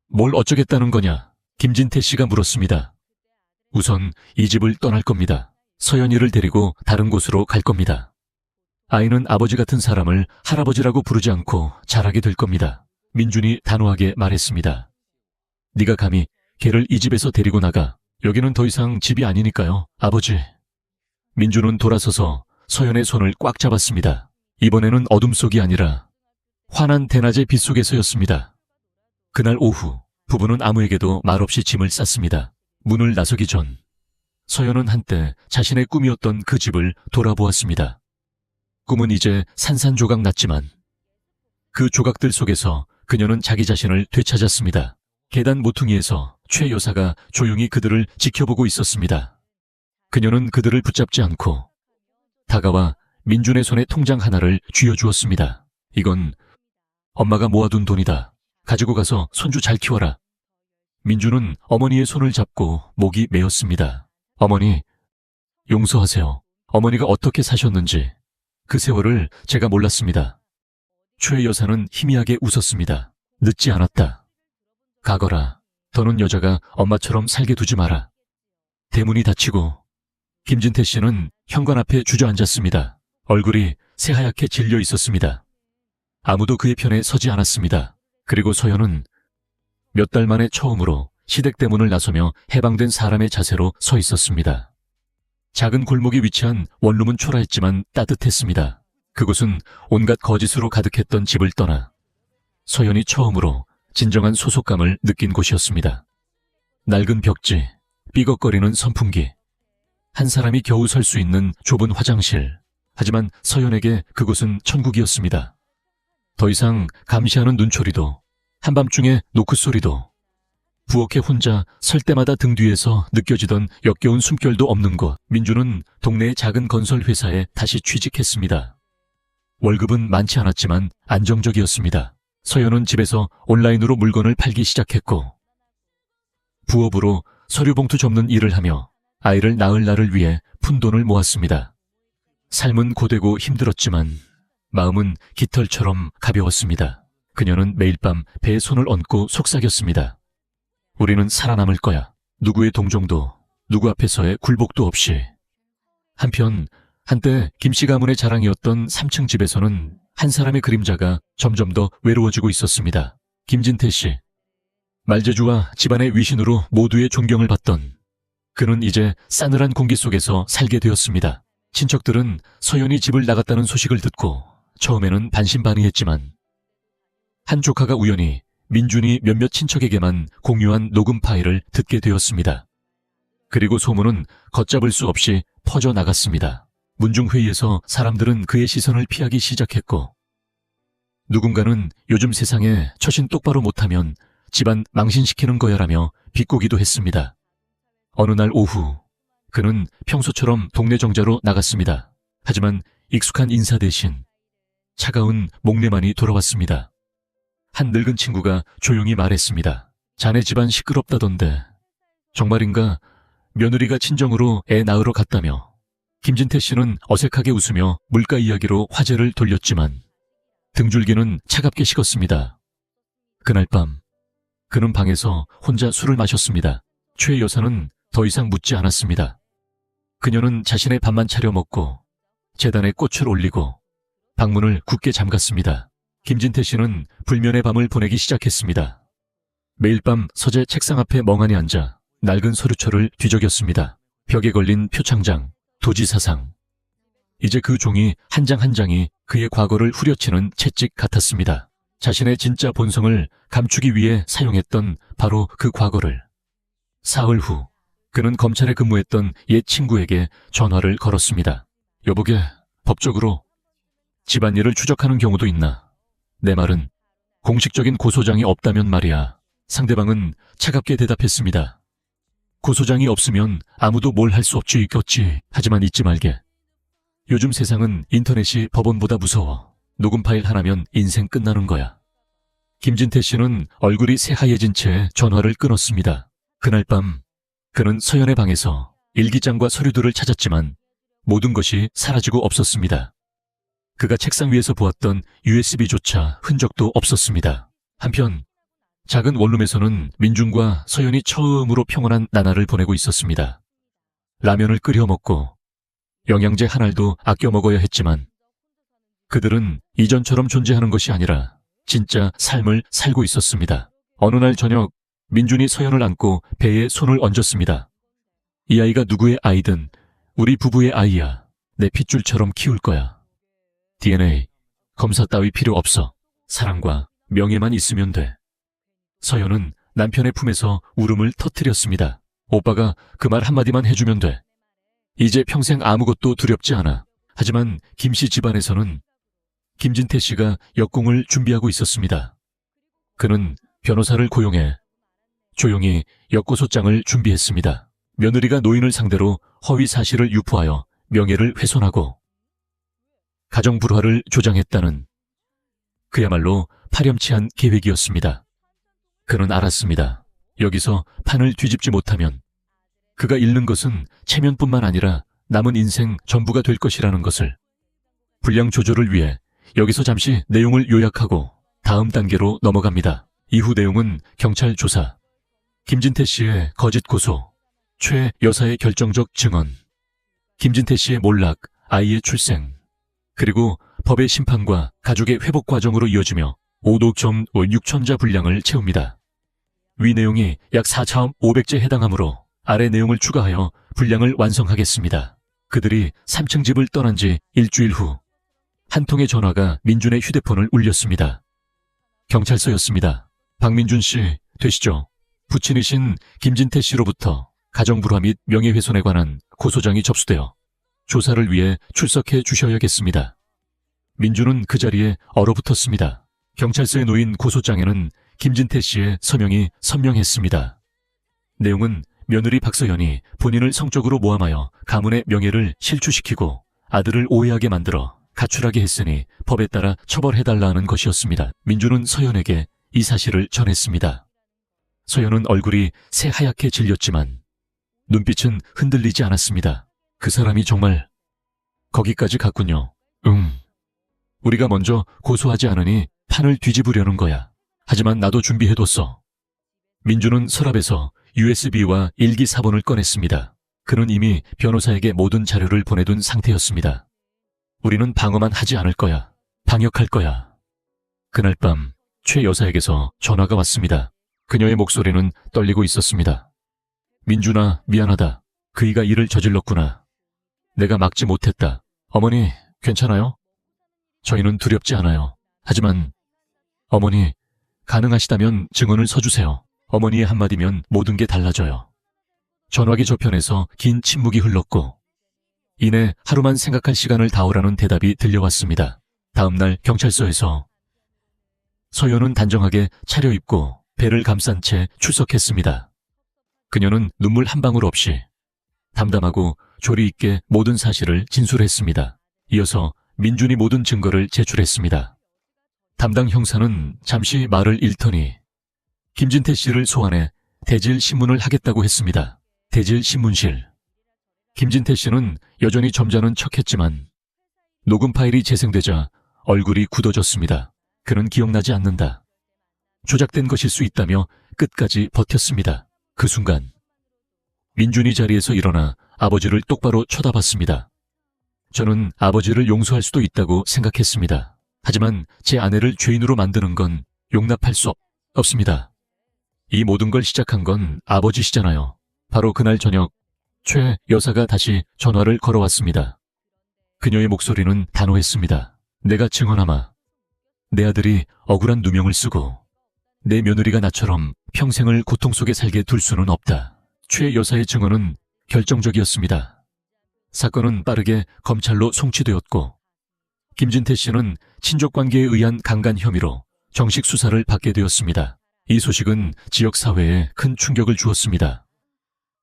뭘 어쩌겠다는 거냐? 김진태 씨가 물었습니다. 우선 이 집을 떠날 겁니다. 서연이를 데리고 다른 곳으로 갈 겁니다. 아이는 아버지 같은 사람을 할아버지라고 부르지 않고 자라게 될 겁니다. 민준이 단호하게 말했습니다. 네가 감히 걔를 이 집에서 데리고 나가. 여기는 더 이상 집이 아니니까요, 아버지. 민준은 돌아서서 서연의 손을 꽉 잡았습니다. 이번에는 어둠 속이 아니라 환한 대낮의 빛 속에서였습니다. 그날 오후 부부는 아무에게도 말없이 짐을 쌌습니다. 문을 나서기 전 서연은 한때 자신의 꿈이었던 그 집을 돌아보았습니다. 꿈은 이제 산산조각 났지만 그 조각들 속에서 그녀는 자기 자신을 되찾았습니다. 계단 모퉁이에서 최 여사가 조용히 그들을 지켜보고 있었습니다. 그녀는 그들을 붙잡지 않고 다가와 민준의 손에 통장 하나를 쥐어주었습니다. 이건 엄마가 모아둔 돈이다. 가지고 가서 손주 잘 키워라. 민준은 어머니의 손을 잡고 목이 메었습니다. 어머니, 용서하세요. 어머니가 어떻게 사셨는지 그 세월을 제가 몰랐습니다. 최 여사는 희미하게 웃었습니다. 늦지 않았다. 가거라. 더는 여자가 엄마처럼 살게 두지 마라. 대문이 닫히고 김진태 씨는 현관 앞에 주저앉았습니다. 얼굴이 새하얗게 질려 있었습니다. 아무도 그의 편에 서지 않았습니다. 그리고 서연은 몇 달 만에 처음으로 시댁대문을 나서며 해방된 사람의 자세로 서 있었습니다. 작은 골목에 위치한 원룸은 초라했지만 따뜻했습니다. 그곳은 온갖 거짓으로 가득했던 집을 떠나 서연이 처음으로 진정한 소속감을 느낀 곳이었습니다. 낡은 벽지, 삐걱거리는 선풍기, 한 사람이 겨우 설 수 있는 좁은 화장실. 하지만 서연에게 그곳은 천국이었습니다. 더 이상 감시하는 눈초리도, 한밤중에 노크 소리도, 부엌에 혼자 설 때마다 등 뒤에서 느껴지던 역겨운 숨결도 없는 곳. 민주는 동네의 작은 건설 회사에 다시 취직했습니다. 월급은 많지 않았지만 안정적이었습니다. 서연은 집에서 온라인으로 물건을 팔기 시작했고 부업으로 서류봉투 접는 일을 하며 아이를 낳을 날을 위해 푼돈을 모았습니다. 삶은 고되고 힘들었지만 마음은 깃털처럼 가벼웠습니다. 그녀는 매일 밤 배에 손을 얹고 속삭였습니다. 우리는 살아남을 거야. 누구의 동정도, 누구 앞에서의 굴복도 없이. 한편 한때 김씨 가문의 자랑이었던 3층 집에서는 한 사람의 그림자가 점점 더 외로워지고 있었습니다. 김진태 씨. 말재주와 집안의 위신으로 모두의 존경을 받던 그는 이제 싸늘한 공기 속에서 살게 되었습니다. 친척들은 서연이 집을 나갔다는 소식을 듣고 처음에는 반신반의했지만 한 조카가 우연히 민준이 몇몇 친척에게만 공유한 녹음 파일을 듣게 되었습니다. 그리고 소문은 걷잡을 수 없이 퍼져나갔습니다. 문중회의에서 사람들은 그의 시선을 피하기 시작했고 누군가는 요즘 세상에 처신 똑바로 못하면 집안 망신시키는 거야라며 비꼬기도 했습니다. 어느 날 오후 그는 평소처럼 동네 정자로 나갔습니다. 하지만 익숙한 인사 대신 차가운 목례만이 돌아왔습니다. 한 늙은 친구가 조용히 말했습니다. 자네 집안 시끄럽다던데 정말인가? 며느리가 친정으로 애 낳으러 갔다며. 김진태 씨는 어색하게 웃으며 물가 이야기로 화제를 돌렸지만 등줄기는 차갑게 식었습니다. 그날 밤 그는 방에서 혼자 술을 마셨습니다. 최 여사는 더 이상 묻지 않았습니다. 그녀는 자신의 밥만 차려 먹고 재단에 꽃을 올리고 방문을 굳게 잠갔습니다. 김진태 씨는 불면의 밤을 보내기 시작했습니다. 매일 밤 서재 책상 앞에 멍하니 앉아 낡은 서류철을 뒤적였습니다. 벽에 걸린 표창장, 도지사상. 이제 그 종이 한 장 한 장이 그의 과거를 후려치는 채찍 같았습니다. 자신의 진짜 본성을 감추기 위해 사용했던 바로 그 과거를. 사흘 후 그는 검찰에 근무했던 옛 친구에게 전화를 걸었습니다. 여보게, 법적으로 집안일을 추적하는 경우도 있나? 내 말은 공식적인 고소장이 없다면 말이야. 상대방은 차갑게 대답했습니다. 고소장이 없으면 아무도 뭘 할 수 없지 있겠지. 하지만 잊지 말게. 요즘 세상은 인터넷이 법원보다 무서워. 녹음 파일 하나면 인생 끝나는 거야. 김진태 씨는 얼굴이 새하얘진 채 전화를 끊었습니다. 그날 밤 그는 서연의 방에서 일기장과 서류들을 찾았지만 모든 것이 사라지고 없었습니다. 그가 책상 위에서 보았던 USB조차 흔적도 없었습니다. 한편 작은 원룸에서는 민준과 서연이 처음으로 평온한 나날을 보내고 있었습니다. 라면을 끓여 먹고 영양제 한 알도 아껴 먹어야 했지만 그들은 이전처럼 존재하는 것이 아니라 진짜 삶을 살고 있었습니다. 어느 날 저녁 민준이 서연을 안고 배에 손을 얹었습니다. 이 아이가 누구의 아이든 우리 부부의 아이야. 내 핏줄처럼 키울 거야. DNA, 검사 따위 필요 없어. 사랑과 명예만 있으면 돼. 서연은 남편의 품에서 울음을 터뜨렸습니다. 오빠가 그 말 한마디만 해주면 돼. 이제 평생 아무것도 두렵지 않아. 하지만 김씨 집안에서는 김진태 씨가 역공을 준비하고 있었습니다. 그는 변호사를 고용해 조용히 역고소장을 준비했습니다. 며느리가 노인을 상대로 허위 사실을 유포하여 명예를 훼손하고 가정 불화를 조장했다는 그야말로 파렴치한 계획이었습니다. 그는 알았습니다. 여기서 판을 뒤집지 못하면 그가 잃는 것은 체면뿐만 아니라 남은 인생 전부가 될 것이라는 것을. 분량 조절을 위해 여기서 잠시 내용을 요약하고 다음 단계로 넘어갑니다. 이후 내용은 경찰 조사, 김진태 씨의 거짓 고소, 최 여사의 결정적 증언, 김진태 씨의 몰락, 아이의 출생, 그리고 법의 심판과 가족의 회복 과정으로 이어지며 5도 6천자 분량을 채웁니다. 위 내용이 약 4,500제 해당하므로 아래 내용을 추가하여 분량을 완성하겠습니다. 그들이 3층 집을 떠난 지 일주일 후 한 통의 전화가 민준의 휴대폰을 울렸습니다. 경찰서였습니다. 박민준 씨 되시죠? 부친이신 김진태 씨로부터 가정불화 및 명예훼손에 관한 고소장이 접수되어 조사를 위해 출석해 주셔야겠습니다. 민준은 그 자리에 얼어붙었습니다. 경찰서에 놓인 고소장에는 김진태 씨의 서명이 선명했습니다. 내용은 며느리 박서연이 본인을 성적으로 모함하여 가문의 명예를 실추시키고 아들을 오해하게 만들어 가출하게 했으니 법에 따라 처벌해달라는 것이었습니다. 민준은 서연에게 이 사실을 전했습니다. 서연은 얼굴이 새하얗게 질렸지만 눈빛은 흔들리지 않았습니다. 그 사람이 정말 거기까지 갔군요. 우리가 먼저 고소하지 않으니 판을 뒤집으려는 거야. 하지만 나도 준비해뒀어. 민준은 서랍에서 USB와 일기 사본을 꺼냈습니다. 그는 이미 변호사에게 모든 자료를 보내둔 상태였습니다. 우리는 방어만 하지 않을 거야. 방역할 거야. 그날 밤 최 여사에게서 전화가 왔습니다. 그녀의 목소리는 떨리고 있었습니다. 민준아, 미안하다. 그이가 일을 저질렀구나. 내가 막지 못했다. 어머니, 괜찮아요? 저희는 두렵지 않아요. 하지만 어머니, 가능하시다면 증언을 서주세요. 어머니의 한마디면 모든 게 달라져요. 전화기 저편에서 긴 침묵이 흘렀고 이내 하루만 생각할 시간을 다오라는 대답이 들려왔습니다. 다음 날 경찰서에서 서연은 단정하게 차려입고 배를 감싼 채 출석했습니다. 그녀는 눈물 한 방울 없이 담담하고 조리 있게 모든 사실을 진술했습니다. 이어서 민준이 모든 증거를 제출했습니다. 담당 형사는 잠시 말을 잃더니 김진태 씨를 소환해 대질 신문을 하겠다고 했습니다. 대질 신문실. 김진태 씨는 여전히 점잖은 척했지만 녹음 파일이 재생되자 얼굴이 굳어졌습니다. 그는 기억나지 않는다. 조작된 것일 수 있다며 끝까지 버텼습니다. 그 순간 민준이 자리에서 일어나 아버지를 똑바로 쳐다봤습니다. 저는 아버지를 용서할 수도 있다고 생각했습니다. 하지만 제 아내를 죄인으로 만드는 건 용납할 수 없습니다. 이 모든 걸 시작한 건 아버지시잖아요. 바로 그날 저녁 최 여사가 다시 전화를 걸어왔습니다. 그녀의 목소리는 단호했습니다. 내가 증언하마. 내 아들이 억울한 누명을 쓰고 내 며느리가 나처럼 평생을 고통 속에 살게 둘 수는 없다. 최 여사의 증언은 결정적이었습니다. 사건은 빠르게 검찰로 송치되었고 김진태 씨는 친족관계에 의한 강간 혐의로 정식 수사를 받게 되었습니다. 이 소식은 지역사회에 큰 충격을 주었습니다.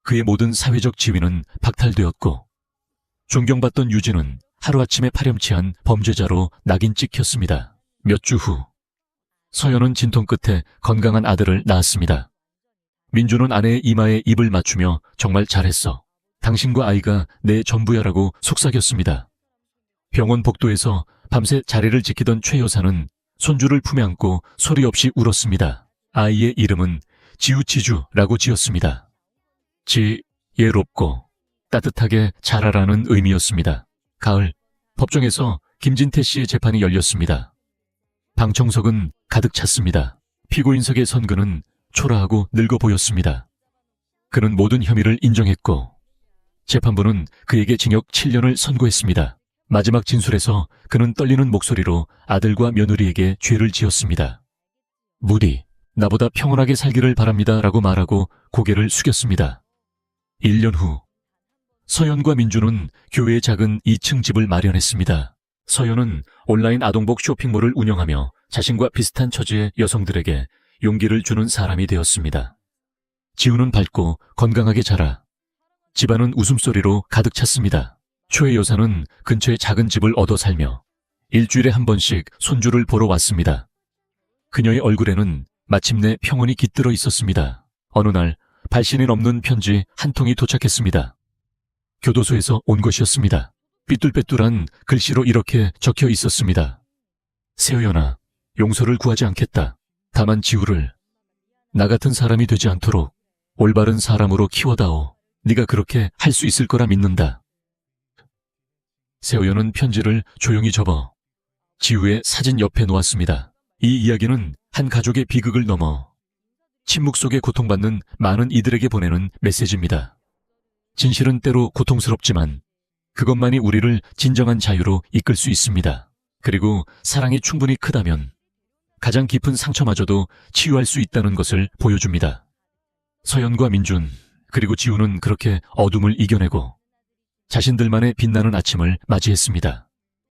그의 모든 사회적 지위는 박탈되었고 존경받던 유진은 하루아침에 파렴치한 범죄자로 낙인 찍혔습니다. 몇 주 후 서연은 진통 끝에 건강한 아들을 낳았습니다. 민준은 아내의 이마에 입을 맞추며 정말 잘했어. 당신과 아이가 내 전부야라고 속삭였습니다. 병원 복도에서 밤새 자리를 지키던 최 여사는 손주를 품에 안고 소리 없이 울었습니다. 아이의 이름은 지우치주라고 지었습니다. 지혜롭고 따뜻하게 자라라는 의미였습니다. 가을, 법정에서 김진태 씨의 재판이 열렸습니다. 방청석은 가득 찼습니다. 피고인석의 선 그는 초라하고 늙어 보였습니다. 그는 모든 혐의를 인정했고 재판부는 그에게 징역 7년을 선고했습니다. 마지막 진술에서 그는 떨리는 목소리로 아들과 며느리에게 죄를 지었습니다. 무리, 나보다 평온하게 살기를 바랍니다 라고 말하고 고개를 숙였습니다. 1년 후, 서연과 민주는 교회의 작은 2층 집을 마련했습니다. 서연은 온라인 아동복 쇼핑몰을 운영하며 자신과 비슷한 처지의 여성들에게 용기를 주는 사람이 되었습니다. 지우는 밝고 건강하게 자라 집안은 웃음소리로 가득 찼습니다. 초의 여사는 근처에 작은 집을 얻어 살며 일주일에 한 번씩 손주를 보러 왔습니다. 그녀의 얼굴에는 마침내 평온이 깃들어 있었습니다. 어느 날 발신이 넘는 편지 한 통이 도착했습니다. 교도소에서 온 것이었습니다. 삐뚤빼뚤한 글씨로 이렇게 적혀 있었습니다. 세호연아, 용서를 구하지 않겠다. 다만 지우를 나 같은 사람이 되지 않도록 올바른 사람으로 키워다오. 네가 그렇게 할 수 있을 거라 믿는다. 세호연은 편지를 조용히 접어 지우의 사진 옆에 놓았습니다. 이 이야기는 한 가족의 비극을 넘어 침묵 속에 고통받는 많은 이들에게 보내는 메시지입니다. 진실은 때로 고통스럽지만 그것만이 우리를 진정한 자유로 이끌 수 있습니다. 그리고 사랑이 충분히 크다면 가장 깊은 상처마저도 치유할 수 있다는 것을 보여줍니다. 서연과 민준 그리고 지우는 그렇게 어둠을 이겨내고 자신들만의 빛나는 아침을 맞이했습니다.